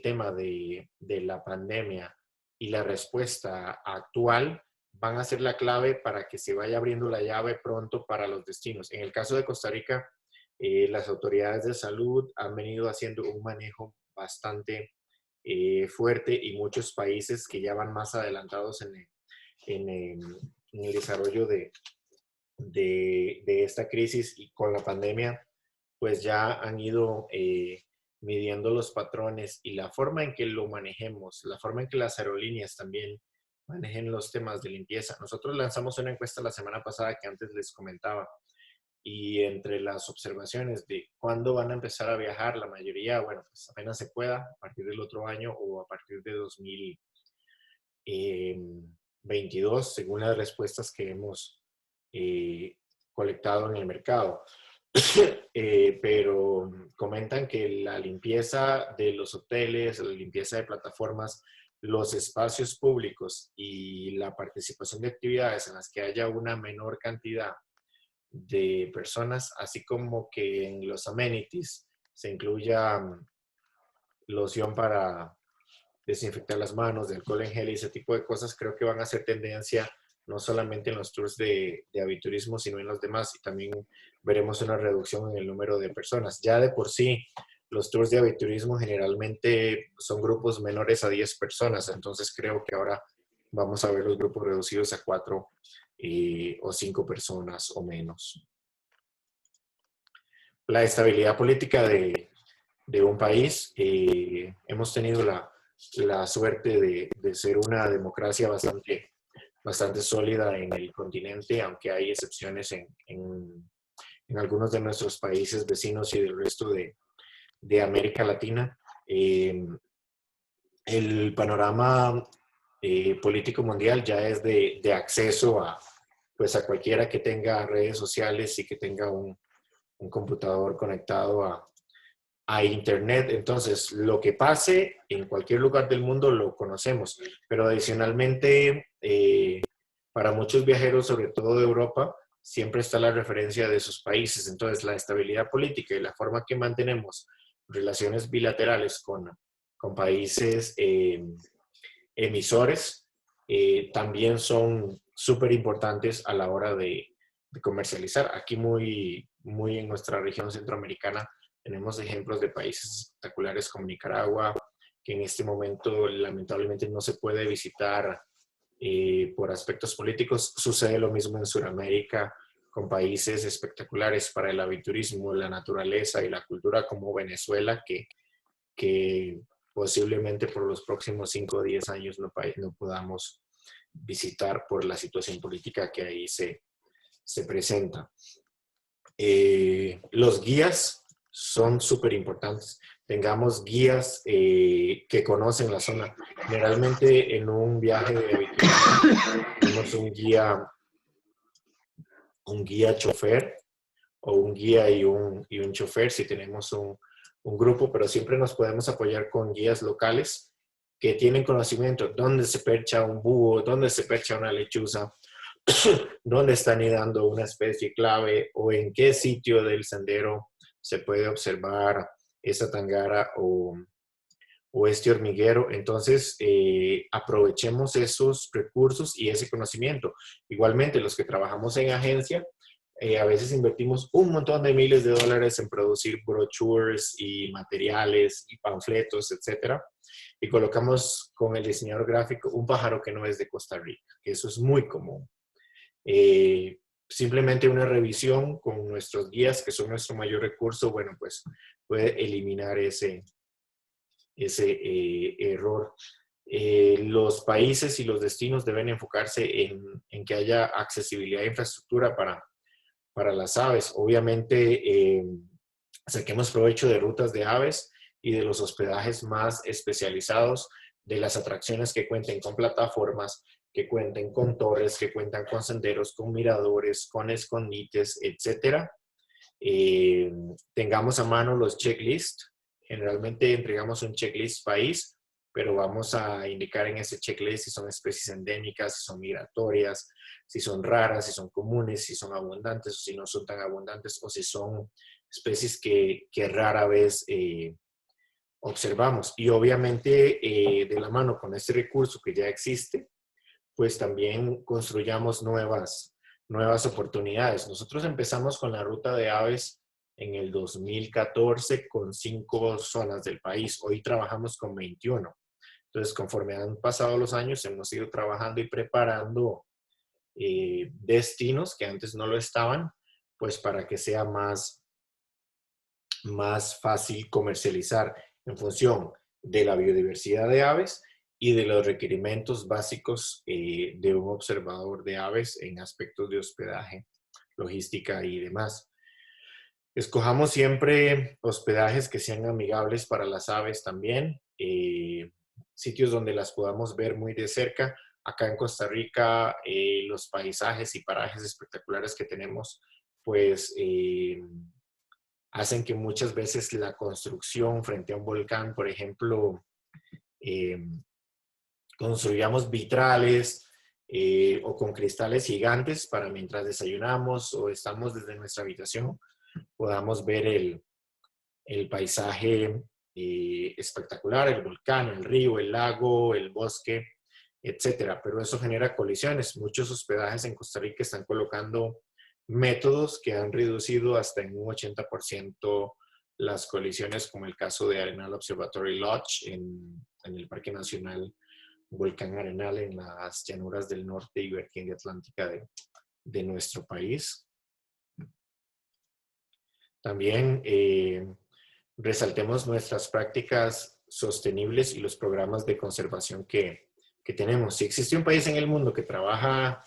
tema de la pandemia y la respuesta actual van a ser la clave para que se vaya abriendo la llave pronto para los destinos. En el caso de Costa Rica, las autoridades de salud han venido haciendo un manejo bastante fuerte y muchos países que ya van más adelantados en el desarrollo de esta crisis y con la pandemia, pues ya han ido midiendo los patrones y la forma en que lo manejemos, la forma en que las aerolíneas también manejen los temas de limpieza. Nosotros lanzamos una encuesta la semana pasada que antes les comentaba y entre las observaciones de cuándo van a empezar a viajar, la mayoría, bueno, pues apenas se pueda, a partir del otro año o a partir de 2022, según las respuestas que hemos colectado en el mercado. Pero comentan que la limpieza de los hoteles, la limpieza de plataformas, los espacios públicos y la participación de actividades en las que haya una menor cantidad de personas, así como que en los amenities se incluya loción para desinfectar las manos, de alcohol en gel y ese tipo de cosas, creo que van a ser tendencia no solamente en los tours de aviturismo, sino en los demás. Y también veremos una reducción en el número de personas. Ya de por sí, los tours de aviturismo generalmente son grupos menores a 10 personas, entonces creo que ahora vamos a ver los grupos reducidos a 4 o 5 personas o menos. La estabilidad política de un país, hemos tenido la suerte de ser una democracia bastante sólida en el continente, aunque hay excepciones en algunos de nuestros países vecinos y del resto de América Latina. El panorama político mundial ya es de acceso pues a cualquiera que tenga redes sociales y que tenga un computador conectado a Internet. Entonces, lo que pase en cualquier lugar del mundo lo conocemos, pero adicionalmente, para muchos viajeros, sobre todo de Europa, siempre está la referencia de sus países. Entonces, la estabilidad política y la forma que mantenemos relaciones bilaterales con países emisores también son súper importantes a la hora de comercializar. Aquí muy en nuestra región centroamericana tenemos ejemplos de países espectaculares como Nicaragua, que en este momento lamentablemente no se puede visitar por aspectos políticos. Sucede lo mismo en Sudamérica, con países espectaculares para el aviturismo, la naturaleza y la cultura como Venezuela, que posiblemente por los próximos 5 o 10 años no podamos visitar por la situación política que ahí se presenta. Los guías son súper importantes. Tengamos guías que conocen la zona. Generalmente en un viaje de aviturismo tenemos un guía chofer o un guía y un chofer si tenemos un grupo, pero siempre nos podemos apoyar con guías locales que tienen conocimiento dónde se percha un búho, dónde se percha una lechuza, dónde está anidando una especie clave o en qué sitio del sendero se puede observar esa tangara o este hormiguero. Entonces, aprovechemos esos recursos y ese conocimiento. Igualmente, los que trabajamos en agencia, a veces invertimos un montón de miles de dólares en producir brochures y materiales y panfletos, etcétera, y colocamos con el diseñador gráfico un pájaro que no es de Costa Rica, que eso es muy común. Simplemente una revisión con nuestros guías, que son nuestro mayor recurso, bueno, pues puede eliminar ese error. Los países y los destinos deben enfocarse en que haya accesibilidad a infraestructura para las aves. Obviamente, saquemos provecho de rutas de aves y de los hospedajes más especializados, de las atracciones que cuenten con plataformas, que cuenten con torres, que cuentan con senderos, con miradores, con escondites, etcétera. Tengamos a mano los checklists. Generalmente entregamos un checklist país, pero vamos a indicar en ese checklist si son especies endémicas, si son migratorias, si son raras, si son comunes, si son abundantes o si no son tan abundantes, o si son especies que rara vez observamos. Y obviamente de la mano con este recurso que ya existe, pues también construyamos nuevas oportunidades. Nosotros empezamos con la ruta de aves en el 2014 con 5 zonas del país. Hoy trabajamos con 21. Entonces, conforme han pasado los años, hemos ido trabajando y preparando destinos que antes no lo estaban, pues para que sea más fácil comercializar en función de la biodiversidad de aves y de los requerimientos básicos de un observador de aves en aspectos de hospedaje, logística y demás. Escojamos siempre hospedajes que sean amigables para las aves también, sitios donde las podamos ver muy de cerca. Acá en Costa Rica, los paisajes y parajes espectaculares que tenemos, pues hacen que muchas veces la construcción frente a un volcán, por ejemplo, construyamos vitrales o con cristales gigantes para mientras desayunamos o estamos desde nuestra habitación, podamos ver el paisaje espectacular, el volcán, el río, el lago, el bosque, etcétera. Pero eso genera colisiones. Muchos hospedajes en Costa Rica están colocando métodos que han reducido hasta en un 80% las colisiones, como el caso de Arenal Observatory Lodge en el Parque Nacional Volcán Arenal en las llanuras del norte y vertiente atlántica de nuestro país. También resaltemos nuestras prácticas sostenibles y los programas de conservación que tenemos. Si existe un país en el mundo que trabaja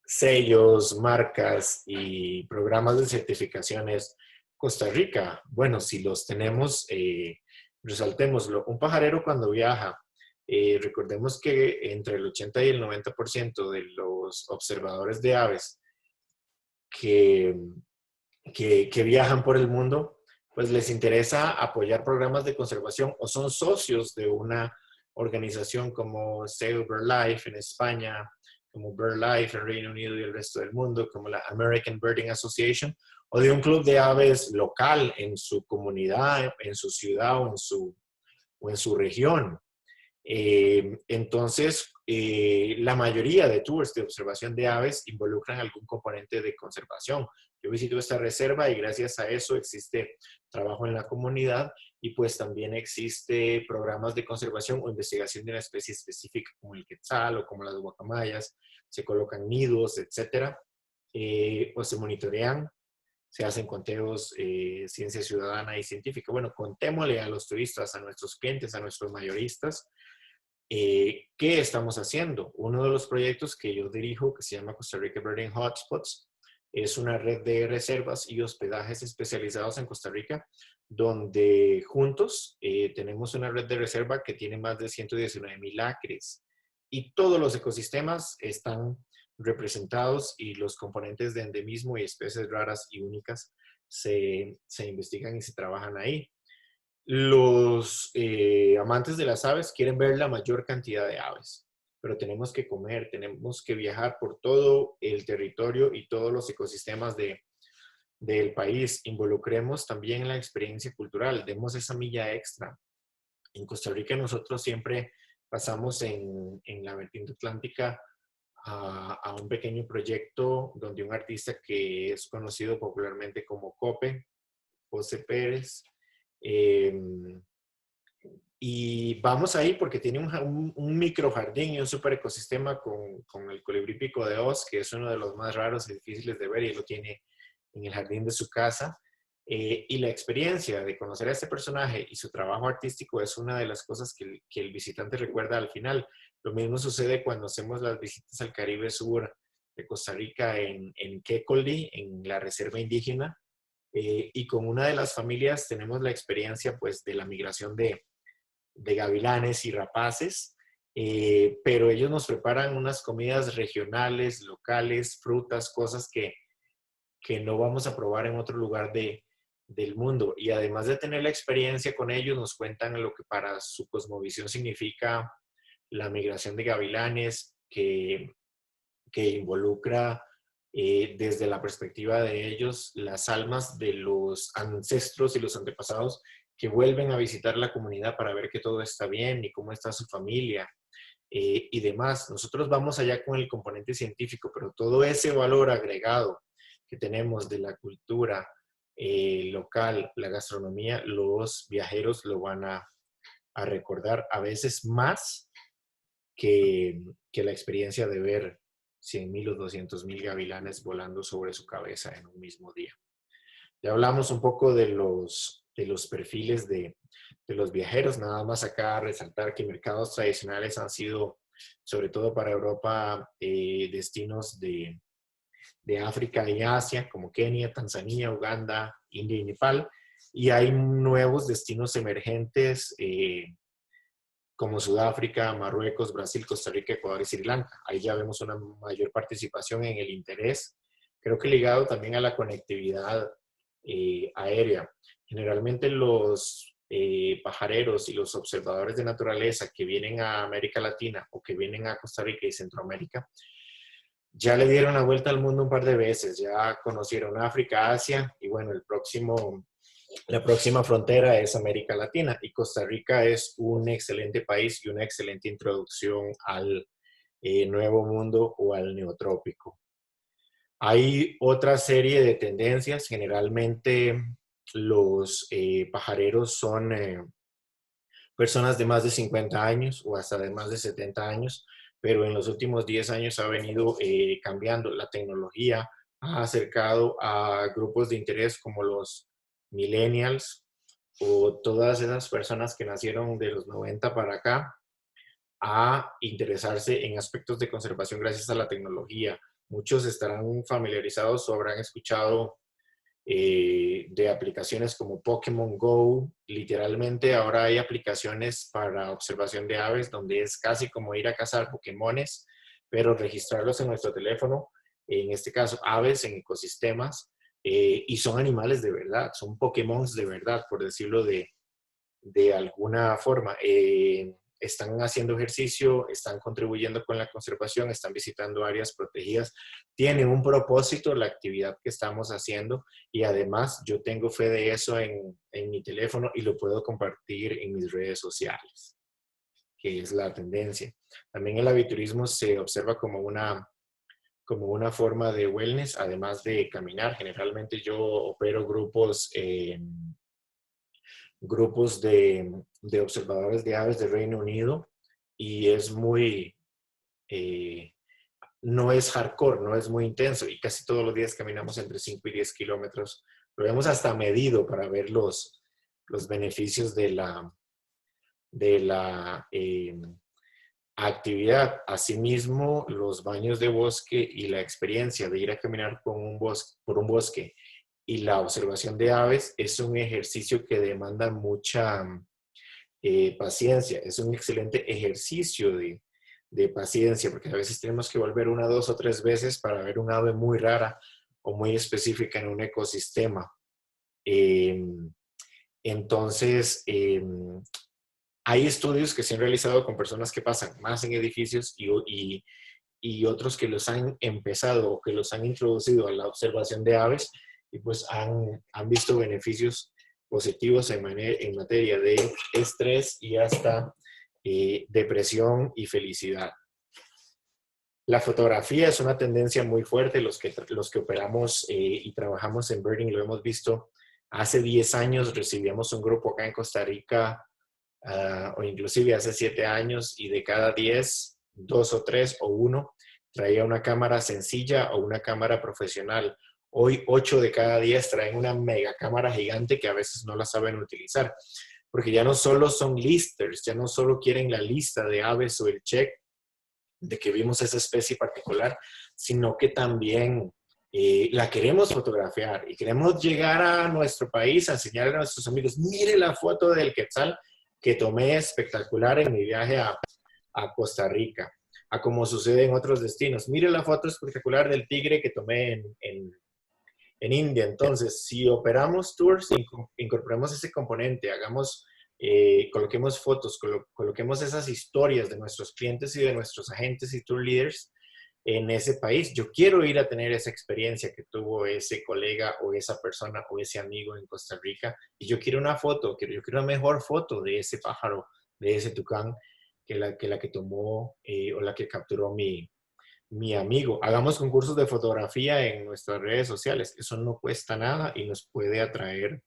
sellos, marcas y programas de certificaciones, Costa Rica. Bueno, si los tenemos, resaltémoslo. Un pajarero cuando viaja, recordemos que entre el 80 y el 90% de los observadores de aves que viajan por el mundo, pues les interesa apoyar programas de conservación o son socios de una organización como Save BirdLife en España, como BirdLife en Reino Unido y el resto del mundo, como la American Birding Association, o de un club de aves local en su comunidad, en su ciudad o en su región. Entonces, la mayoría de tours de observación de aves involucran algún componente de conservación. Yo visito esta reserva y gracias a eso existe trabajo en la comunidad y pues también existe programas de conservación o investigación de una especie específica como el quetzal o como las guacamayas. Se colocan nidos, etcétera, o se monitorean. Se hacen conteos, ciencia ciudadana y científica. Bueno, contémosle a los turistas, a nuestros clientes, a nuestros mayoristas, ¿qué estamos haciendo? Uno de los proyectos que yo dirijo, que se llama Costa Rica Birding Hotspots, es una red de reservas y hospedajes especializados en Costa Rica, donde juntos tenemos una red de reserva que tiene más de 119,000 acres y todos los ecosistemas están representados y los componentes de endemismo y especies raras y únicas se investigan y se trabajan ahí. Los amantes de las aves quieren ver la mayor cantidad de aves, pero tenemos que comer, tenemos que viajar por todo el territorio y todos los ecosistemas del país. Involucremos también la experiencia cultural, demos esa milla extra. En Costa Rica nosotros siempre pasamos en la vertiente atlántica a un pequeño proyecto donde un artista que es conocido popularmente como Cope, José Pérez, y vamos ahí porque tiene un microjardín y un super ecosistema con el colibrí pico de Oz, que es uno de los más raros y difíciles de ver y lo tiene en el jardín de su casa. Y la experiencia de conocer a este personaje y su trabajo artístico es una de las cosas que el visitante recuerda al final. Lo mismo sucede cuando hacemos las visitas al Caribe Sur de Costa Rica en Quécoli, en la reserva indígena. Y con una de las familias tenemos la experiencia pues de la migración de de gavilanes y rapaces, pero ellos nos preparan unas comidas regionales, locales, frutas, cosas que no vamos a probar en otro lugar del mundo. Y además de tener la experiencia con ellos, nos cuentan lo que para su cosmovisión significa la migración de gavilanes, que involucra desde la perspectiva de ellos las almas de los ancestros y los antepasados que vuelven a visitar la comunidad para ver que todo está bien y cómo está su familia y demás. Nosotros vamos allá con el componente científico, pero todo ese valor agregado que tenemos de la cultura local, la gastronomía, los viajeros lo van a recordar a veces más que la experiencia de ver 100,000 o 200,000 gavilanes volando sobre su cabeza en un mismo día. Ya hablamos un poco de los perfiles de los viajeros, nada más acá resaltar que mercados tradicionales han sido, sobre todo para Europa, destinos de África y Asia, como Kenia, Tanzania, Uganda, India y Nepal, y hay nuevos destinos emergentes como Sudáfrica, Marruecos, Brasil, Costa Rica, Ecuador y Sri Lanka. Ahí ya vemos una mayor participación en el interés, creo que ligado también a la conectividad aérea. Generalmente los pajareros y los observadores de naturaleza que vienen a América Latina o que vienen a Costa Rica y Centroamérica, ya le dieron la vuelta al mundo un par de veces, ya conocieron África, Asia y bueno, la próxima frontera es América Latina y Costa Rica es un excelente país y una excelente introducción al nuevo mundo o al neotrópico. Hay otra serie de tendencias, generalmente los pajareros son personas de más de 50 años o hasta de más de 70 años, pero en los últimos 10 años ha venido cambiando. La tecnología ha acercado a grupos de interés como los millennials o todas esas personas que nacieron de los 90 para acá a interesarse en aspectos de conservación gracias a la tecnología. Muchos estarán familiarizados o habrán escuchado de aplicaciones como Pokémon Go. Literalmente ahora hay aplicaciones para observación de aves donde es casi como ir a cazar Pokémones, pero registrarlos en nuestro teléfono, en este caso aves en ecosistemas, y son animales de verdad, son Pokémons de verdad, por decirlo de alguna forma. Están haciendo ejercicio, están contribuyendo con la conservación, están visitando áreas protegidas, tienen un propósito la actividad que estamos haciendo y además yo tengo fe de eso en mi teléfono y lo puedo compartir en mis redes sociales, que es la tendencia. También el aviturismo se observa como una forma de wellness, además de caminar. Generalmente yo opero grupos de observadores de aves del Reino Unido y es no es hardcore, no es muy intenso y casi todos los días caminamos entre 5 y 10 kilómetros. Lo hemos hasta medido para ver los beneficios de la actividad. Asimismo, los baños de bosque y la experiencia de ir a caminar por un bosque y la observación de aves es un ejercicio que demanda mucha paciencia. Es un excelente ejercicio de paciencia, porque a veces tenemos que volver 1, 2 o 3 veces para ver un ave muy rara o muy específica en un ecosistema. Entonces, hay estudios que se han realizado con personas que pasan más en edificios y otros que los han empezado o que los han introducido a la observación de aves y pues han visto beneficios positivos en materia de estrés y hasta depresión y felicidad. La fotografía es una tendencia muy fuerte. Los que operamos y trabajamos en Birding lo hemos visto. Hace 10 años recibíamos un grupo acá en Costa Rica, o inclusive hace 7 años, y de cada 10, 2 o 3 o 1 traía una cámara sencilla o una cámara profesional. Hoy 8 de cada 10 traen una mega cámara gigante que a veces no la saben utilizar, porque ya no solo son listers, ya no solo quieren la lista de aves o el check de que vimos esa especie particular, sino que también la queremos fotografiar y queremos llegar a nuestro país a enseñarle a nuestros amigos, mire la foto del quetzal, que tomé espectacular en mi viaje a Costa Rica, a como sucede en otros destinos. Mire la foto espectacular del tigre que tomé en India. Entonces, si operamos tours, incorporemos ese componente, coloquemos fotos, coloquemos esas historias de nuestros clientes y de nuestros agentes y tour leaders en ese país. Yo quiero ir a tener esa experiencia que tuvo ese colega o esa persona o ese amigo en Costa Rica, y yo quiero una foto, yo quiero una mejor foto de ese pájaro, de ese tucán, que tomó o la que capturó mi amigo. Hagamos concursos de fotografía en nuestras redes sociales. Eso no cuesta nada y nos puede atraer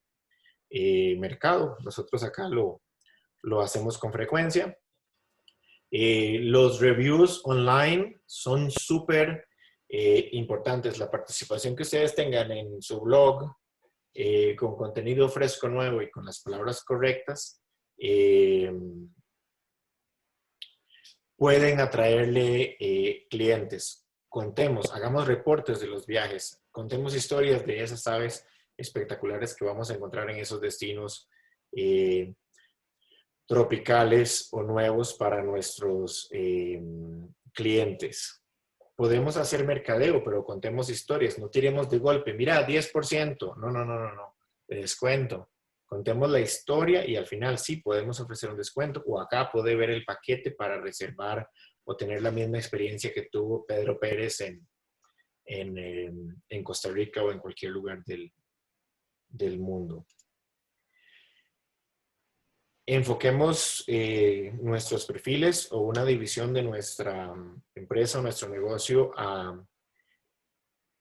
mercado. Nosotros acá lo hacemos con frecuencia. Los reviews online son súper importantes. La participación que ustedes tengan en su blog con contenido fresco, nuevo y con las palabras correctas pueden atraerle clientes. Contemos, hagamos reportes de los viajes, contemos historias de esas aves espectaculares que vamos a encontrar en esos destinos tropicales o nuevos para nuestros clientes. Podemos hacer mercadeo, pero contemos historias, no tiremos de golpe. Mira, 10%, no, de descuento. Contemos la historia y al final sí podemos ofrecer un descuento, o acá puede ver el paquete para reservar o tener la misma experiencia que tuvo Pedro Pérez en Costa Rica o en cualquier lugar del mundo. Enfoquemos nuestros perfiles o una división de nuestra empresa o nuestro negocio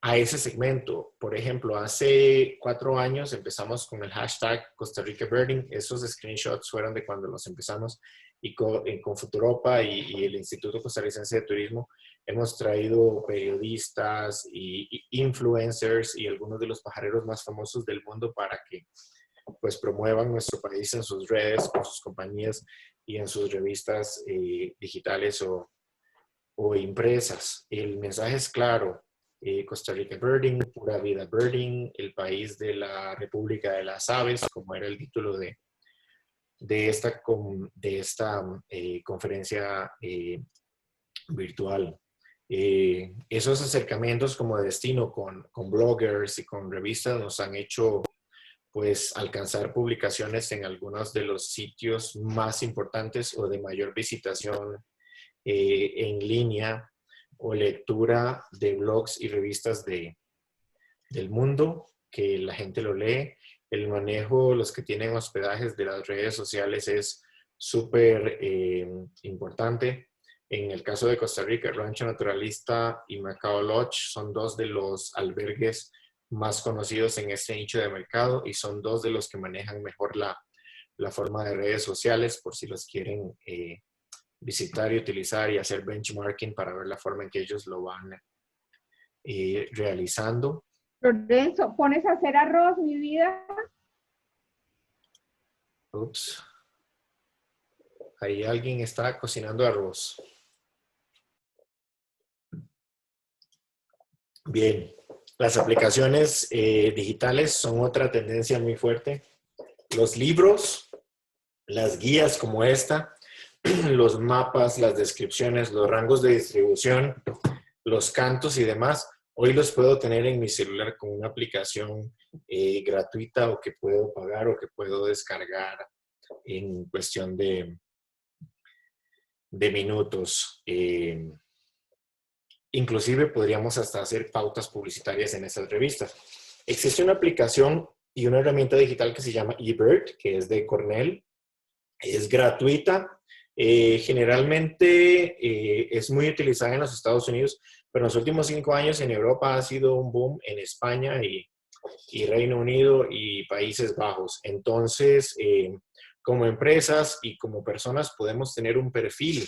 a ese segmento. Por ejemplo, hace 4 años empezamos con el hashtag Costa Rica Birding. Esos screenshots fueron de cuando los empezamos, y con Futuropa y el Instituto Costarricense de Turismo hemos traído periodistas y influencers y algunos de los pajareros más famosos del mundo para que pues promuevan nuestro país en sus redes, con sus compañías y en sus revistas digitales o impresas. El mensaje es claro. Costa Rica Birding, Pura Vida Birding, el país de la República de las Aves, como era el título de esta conferencia virtual. Esos acercamientos como de destino con bloggers y con revistas nos han hecho pues alcanzar publicaciones en algunos de los sitios más importantes o de mayor visitación en línea, o lectura de blogs y revistas del mundo, que la gente lo lee. El manejo, los que tienen hospedajes de las redes sociales es súper importante. En el caso de Costa Rica, Rancho Naturalista y Macao Lodge son 2 de los albergues más conocidos en este nicho de mercado, y son 2 de los que manejan mejor la forma de redes sociales, por si los quieren visitar y utilizar y hacer benchmarking para ver la forma en que ellos lo van realizando. Lorenzo, ¿pones a hacer arroz, mi vida? Ups. Ahí alguien está cocinando arroz. Bien. Las aplicaciones digitales son otra tendencia muy fuerte. Los libros, las guías como esta, los mapas, las descripciones, los rangos de distribución, los cantos y demás, hoy los puedo tener en mi celular con una aplicación gratuita, o que puedo pagar o que puedo descargar en cuestión de minutos. Inclusive podríamos hasta hacer pautas publicitarias en esas revistas. Existe una aplicación y una herramienta digital que se llama eBird, que es de Cornell. Es gratuita. Generalmente es muy utilizada en los Estados Unidos, pero en los últimos 5 años en Europa ha sido un boom, en España y Reino Unido y Países Bajos. Entonces, como empresas y como personas podemos tener un perfil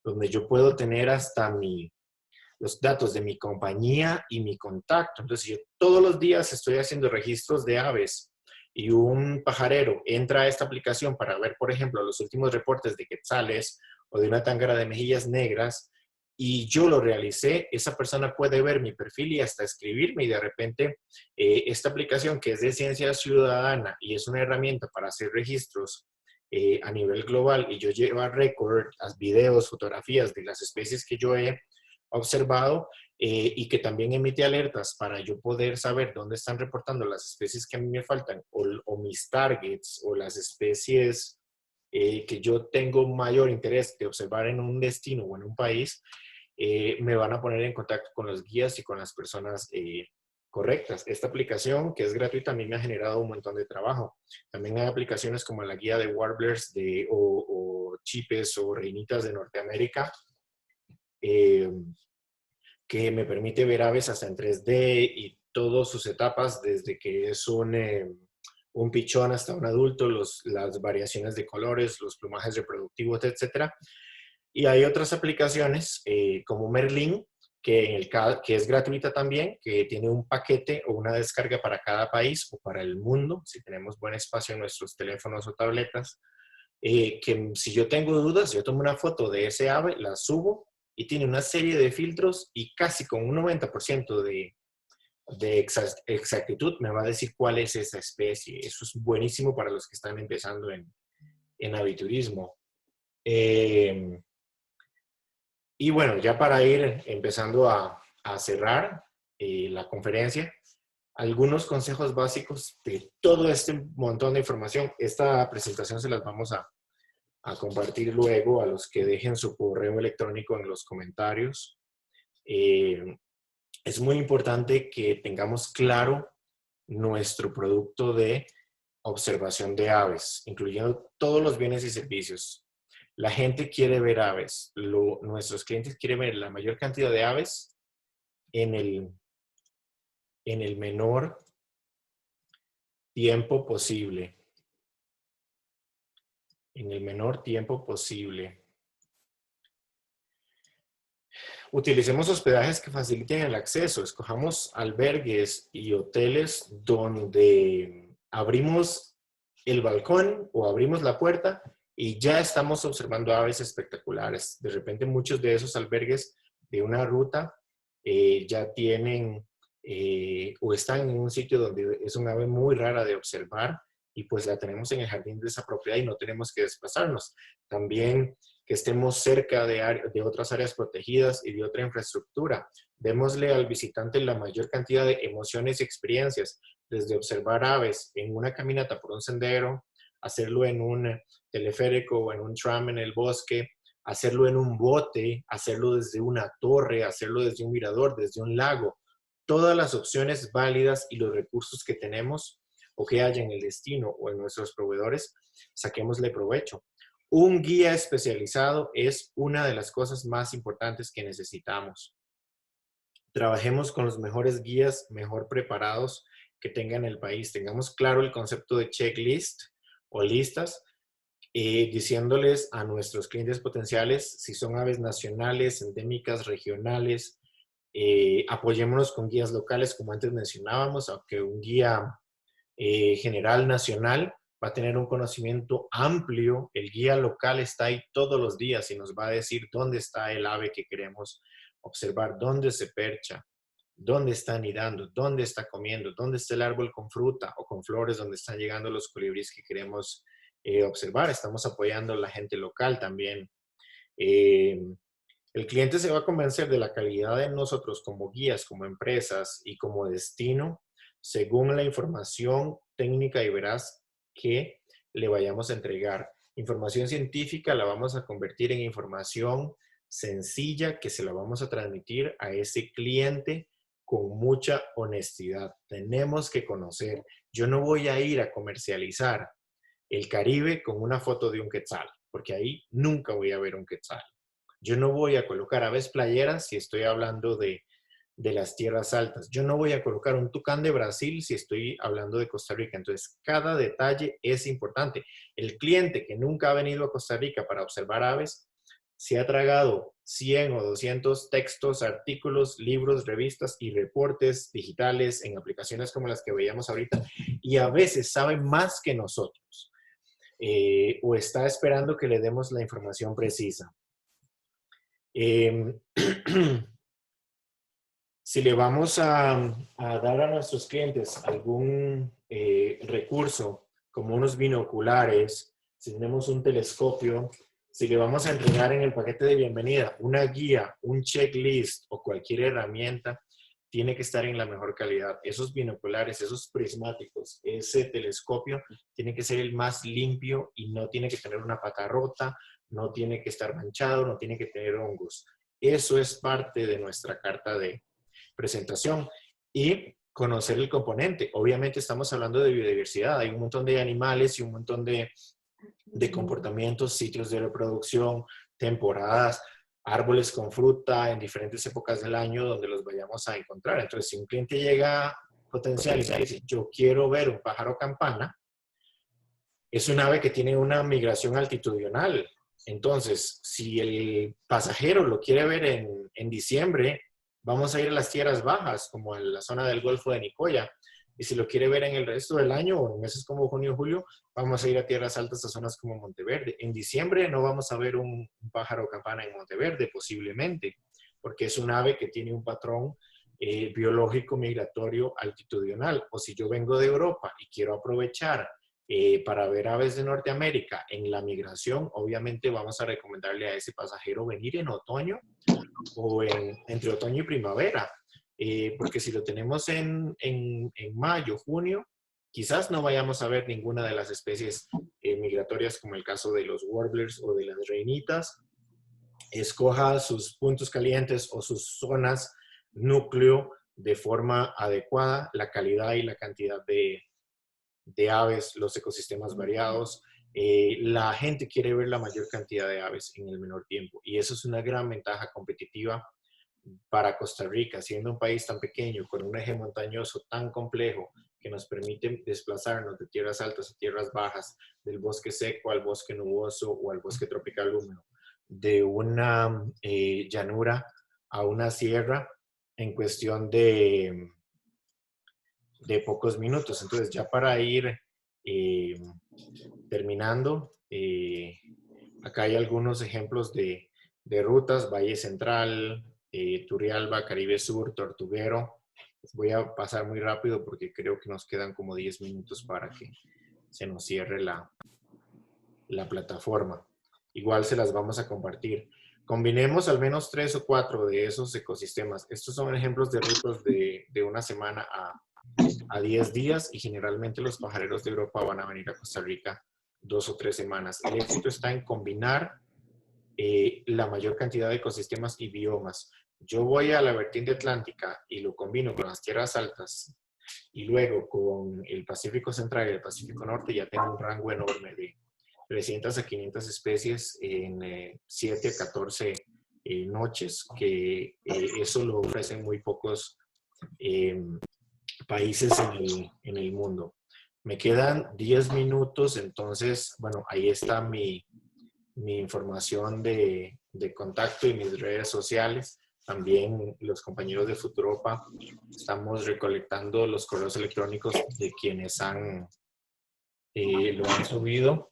donde yo puedo tener hasta los datos de mi compañía y mi contacto. Entonces, yo todos los días estoy haciendo registros de aves y un pajarero entra a esta aplicación para ver, por ejemplo, los últimos reportes de quetzales o de una tángara de mejillas negras, y yo lo realicé, esa persona puede ver mi perfil y hasta escribirme, y de repente esta aplicación, que es de ciencia ciudadana y es una herramienta para hacer registros a nivel global y yo llevo récord, videos, fotografías de las especies que yo he observado y que también emite alertas para yo poder saber dónde están reportando las especies que a mí me faltan o mis targets o las especies que yo tengo mayor interés de observar en un destino o en un país, me van a poner en contacto con los guías y con las personas correctas. Esta aplicación, que es gratuita, a mí me ha generado un montón de trabajo. También hay aplicaciones como la guía de warblers o chipes o reinitas de Norteamérica, que me permite ver aves hasta en 3D y todas sus etapas, desde que es un pichón hasta un adulto, las variaciones de colores, los plumajes reproductivos, etc. Y hay otras aplicaciones como Merlin, que es gratuita también, que tiene un paquete o una descarga para cada país o para el mundo, si tenemos buen espacio en nuestros teléfonos o tabletas, que si yo tengo dudas, yo tomo una foto de ese ave, la subo y tiene una serie de filtros y casi con un 90% de exactitud me va a decir cuál es esa especie. Eso es buenísimo para los que están empezando en aviturismo. Y bueno, ya para ir empezando a cerrar la conferencia, algunos consejos básicos de todo este montón de información. Esta presentación se las vamos a compartir luego a los que dejen su correo electrónico en los comentarios. Es muy importante que tengamos claro nuestro producto de observación de aves, incluyendo todos los bienes y servicios. La gente quiere ver aves, nuestros clientes quieren ver la mayor cantidad de aves en el menor tiempo posible. En el menor tiempo posible. Utilicemos hospedajes que faciliten el acceso. Escojamos albergues y hoteles donde abrimos el balcón o abrimos la puerta y ya estamos observando aves espectaculares. De repente muchos de esos albergues de una ruta ya tienen o están en un sitio donde es un ave muy rara de observar y pues la tenemos en el jardín de esa propiedad y no tenemos que desplazarnos. También que estemos cerca de otras áreas protegidas y de otra infraestructura. Démosle al visitante la mayor cantidad de emociones y experiencias, desde observar aves en una caminata por un sendero, hacerlo en un teleférico o en un tram en el bosque, hacerlo en un bote, hacerlo desde una torre, hacerlo desde un mirador, desde un lago. Todas las opciones válidas y los recursos que tenemos o que haya en el destino o en nuestros proveedores, saquémosle provecho. Un guía especializado es una de las cosas más importantes que necesitamos. Trabajemos con los mejores guías, mejor preparados que tengan el país. Tengamos claro el concepto de checklist o listas, diciéndoles a nuestros clientes potenciales si son aves nacionales, endémicas, regionales. Apoyémonos con guías locales, como antes mencionábamos, aunque un guía general nacional va a tener un conocimiento amplio. El guía local está ahí todos los días y nos va a decir dónde está el ave que queremos observar, dónde se percha, dónde está anidando, dónde está comiendo, dónde está el árbol con fruta o con flores, donde están llegando los colibríes que queremos observar. Estamos apoyando a la gente local también. El cliente se va a convencer de la calidad de nosotros como guías, como empresas y como destino, según la información técnica y veraz que le vayamos a entregar. Información científica la vamos a convertir en información sencilla que se la vamos a transmitir a ese cliente con mucha honestidad. Tenemos que conocer. Yo no voy a ir a comercializar el Caribe con una foto de un quetzal, porque ahí nunca voy a ver un quetzal. Yo no voy a colocar aves playeras si estoy hablando de las tierras altas. Yo no voy a colocar un tucán de Brasil si estoy hablando de Costa Rica. Entonces, cada detalle es importante. El cliente que nunca ha venido a Costa Rica para observar aves, se ha tragado 100 o 200 textos, artículos, libros, revistas y reportes digitales en aplicaciones como las que veíamos ahorita y a veces sabe más que nosotros o está esperando que le demos la información precisa. Si le vamos a dar a nuestros clientes algún recurso, como unos binoculares, si tenemos un telescopio, si le vamos a entregar en el paquete de bienvenida una guía, un checklist o cualquier herramienta, tiene que estar en la mejor calidad. Esos binoculares, esos prismáticos, ese telescopio tiene que ser el más limpio y no tiene que tener una pata rota, no tiene que estar manchado, no tiene que tener hongos. Eso es parte de nuestra carta de presentación. Y conocer el componente. Obviamente estamos hablando de biodiversidad. Hay un montón de animales y un montón de comportamientos, sitios de reproducción, temporadas, árboles con fruta en diferentes épocas del año donde los vayamos a encontrar. Entonces, si un cliente llega potencial y dice, yo quiero ver un pájaro campana, es un ave que tiene una migración altitudinal. Entonces, si el pasajero lo quiere ver en diciembre, vamos a ir a las tierras bajas, como en la zona del Golfo de Nicoya. Y si lo quiere ver en el resto del año, o en meses como junio y julio, vamos a ir a tierras altas, a zonas como Monteverde. En diciembre no vamos a ver un pájaro campana en Monteverde, posiblemente, porque es un ave que tiene un patrón biológico migratorio altitudinal. O si yo vengo de Europa y quiero aprovechar para ver aves de Norteamérica en la migración, obviamente vamos a recomendarle a ese pasajero venir en otoño o entre otoño y primavera, porque si lo tenemos en mayo, junio, quizás no vayamos a ver ninguna de las especies migratorias como el caso de los warblers o de las reinitas. Escoja sus puntos calientes o sus zonas núcleo de forma adecuada, la calidad y la cantidad de aves, los ecosistemas variados. La gente quiere ver la mayor cantidad de aves en el menor tiempo y eso es una gran ventaja competitiva para Costa Rica, siendo un país tan pequeño, con un eje montañoso tan complejo que nos permite desplazarnos de tierras altas a tierras bajas, del bosque seco al bosque nuboso o al bosque tropical húmedo, de una llanura a una sierra en cuestión de pocos minutos. Entonces, ya para ir terminando, acá hay algunos ejemplos de rutas: Valle Central, Turrialba, Caribe Sur, Tortuguero. Voy a pasar muy rápido porque creo que nos quedan como 10 minutos para que se nos cierre la plataforma. Igual se las vamos a compartir. Combinemos al menos 3 o 4 de esos ecosistemas. Estos son ejemplos de rutas de una semana a 10 días y generalmente los pajareros de Europa van a venir a Costa Rica 2 o 3 semanas. El éxito está en combinar la mayor cantidad de ecosistemas y biomas. Yo voy a la vertiente atlántica y lo combino con las tierras altas y luego con el Pacífico Central y el Pacífico Norte, ya tengo un rango enorme de 300 a 500 especies en 7 a 14 noches, que eso lo ofrecen muy pocos países en el mundo. Me quedan 10 minutos, entonces, bueno, ahí está mi información de contacto y mis redes sociales. También los compañeros de Futuropa estamos recolectando los correos electrónicos de quienes lo han subido.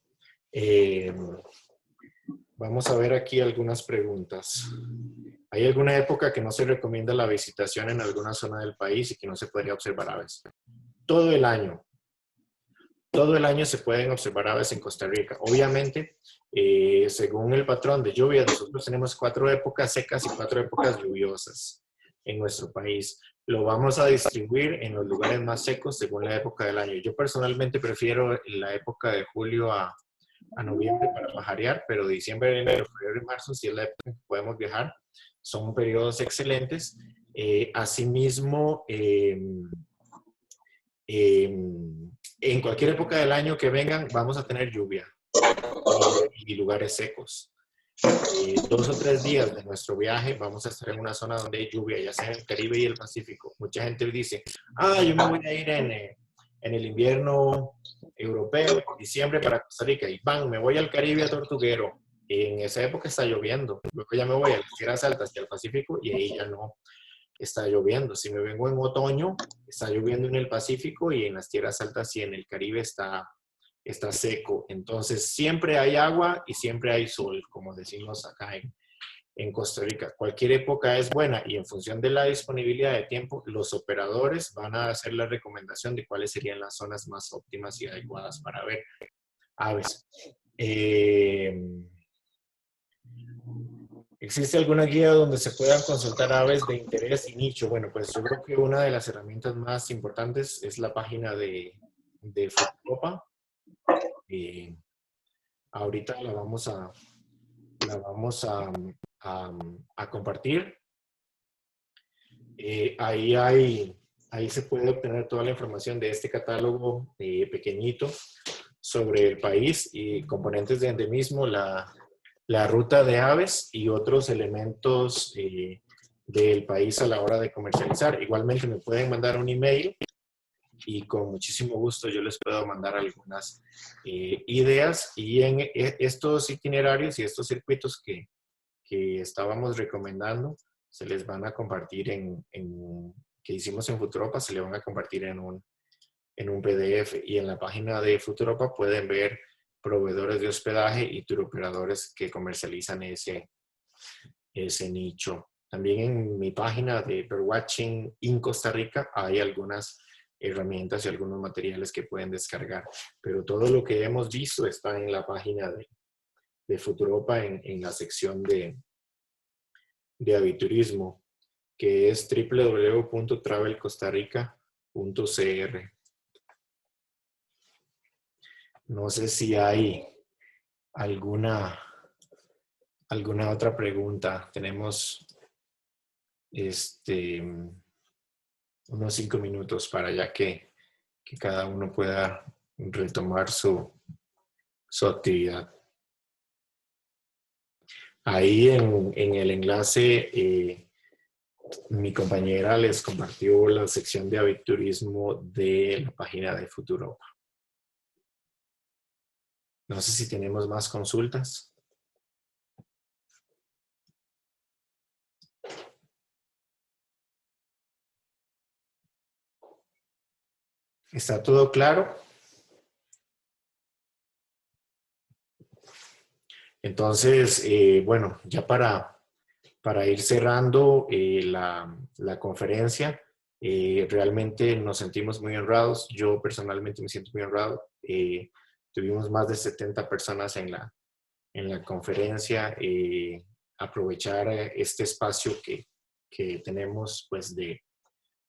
Vamos a ver aquí algunas preguntas. ¿Hay alguna época que no se recomienda la visitación en alguna zona del país y que no se podría observar aves? Todo el año. Todo el año se pueden observar aves en Costa Rica. Obviamente, según el patrón de lluvia, nosotros tenemos 4 épocas secas y 4 épocas lluviosas en nuestro país. Lo vamos a distribuir en los lugares más secos según la época del año. Yo personalmente prefiero la época de julio a noviembre para pajarear, pero diciembre, enero, febrero y marzo, si es la época en que podemos viajar, son periodos excelentes. Asimismo, en cualquier época del año que vengan, vamos a tener lluvia y lugares secos. 2 o 3 días de nuestro viaje vamos a estar en una zona donde hay lluvia, ya sea en el Caribe y el Pacífico. Mucha gente dice, yo me voy a ir en el invierno europeo, en diciembre para Costa Rica, y me voy al Caribe, a Tortuguero. En esa época está lloviendo. Luego ya me voy a las tierras altas y al Pacífico y ahí ya no está lloviendo. Si me vengo en otoño, está lloviendo en el Pacífico y en las tierras altas y en el Caribe está seco. Entonces, siempre hay agua y siempre hay sol, como decimos acá en Costa Rica. Cualquier época es buena y en función de la disponibilidad de tiempo, los operadores van a hacer la recomendación de cuáles serían las zonas más óptimas y adecuadas para ver aves. ¿Existe alguna guía donde se puedan consultar aves de interés y nicho? Bueno, pues yo creo que una de las herramientas más importantes es la página de Futuropa. Ahorita la vamos a compartir. Ahí se puede obtener toda la información de este catálogo pequeñito sobre el país y componentes de endemismo, la ruta de aves y otros elementos del país a la hora de comercializar. Igualmente me pueden mandar un email y con muchísimo gusto yo les puedo mandar algunas ideas, y en estos itinerarios y estos circuitos que estábamos recomendando se les van a compartir que hicimos en Futuropa, se le van a compartir en un PDF, y en la página de Futuropa pueden ver proveedores de hospedaje y turoperadores que comercializan ese nicho. También en mi página de Birdwatching in Costa Rica hay algunas herramientas y algunos materiales que pueden descargar, pero todo lo que hemos visto está en la página de Futuropa en la sección de aviturismo, que es www.travelcostarrica.cr. No sé si hay alguna otra pregunta. Tenemos unos 5 minutos para ya que cada uno pueda retomar su actividad. Ahí en el enlace, mi compañera les compartió la sección de aviturismo de la página de Futuropa. No sé si tenemos más consultas. ¿Está todo claro? Entonces, bueno, ya para ir cerrando la conferencia, realmente nos sentimos muy honrados. Yo personalmente me siento muy honrado. Tuvimos más de 70 personas en la conferencia. Aprovechar este espacio que tenemos, pues, de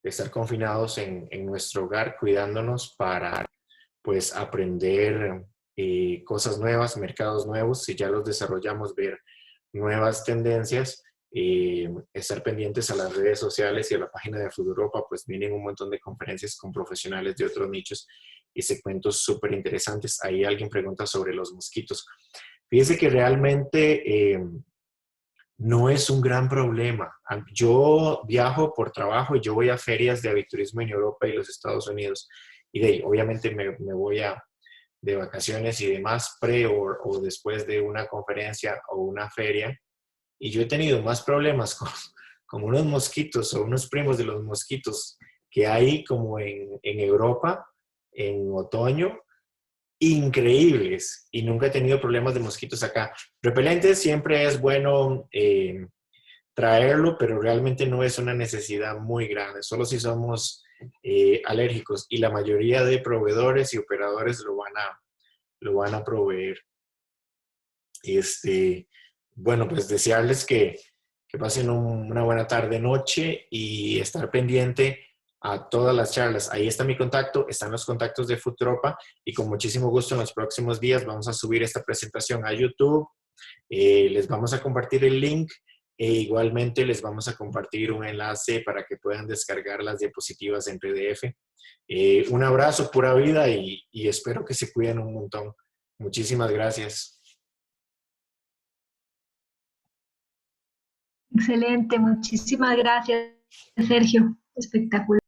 estar confinados en nuestro hogar, cuidándonos para, pues, aprender cosas nuevas, mercados nuevos, si ya los desarrollamos, ver nuevas tendencias, estar pendientes a las redes sociales y a la página de Futuropa, pues vienen un montón de conferencias con profesionales de otros nichos y segmentos súper interesantes. Ahí alguien pregunta sobre los mosquitos. Fíjese que realmente no es un gran problema. Yo viajo por trabajo y yo voy a ferias de aviturismo en Europa y los Estados Unidos, y de ahí obviamente me voy de vacaciones y demás, o después de una conferencia o una feria, y yo he tenido más problemas con unos mosquitos o unos primos de los mosquitos que hay como en Europa en otoño, increíbles, y nunca he tenido problemas de mosquitos acá. Repelentes siempre es bueno traerlo, pero realmente no es una necesidad muy grande, solo si somos alérgicos, y la mayoría de proveedores y operadores lo van a proveer. Bueno, pues desearles que pasen una buena tarde, noche, y estar pendiente a todas las charlas. Ahí está mi contacto, están los contactos de Futuropa, y con muchísimo gusto en los próximos días vamos a subir esta presentación a YouTube. Les vamos a compartir el link e igualmente les vamos a compartir un enlace para que puedan descargar las diapositivas en PDF. Un abrazo, pura vida, y espero que se cuiden un montón. Muchísimas gracias. Excelente, muchísimas gracias, Sergio. Espectacular.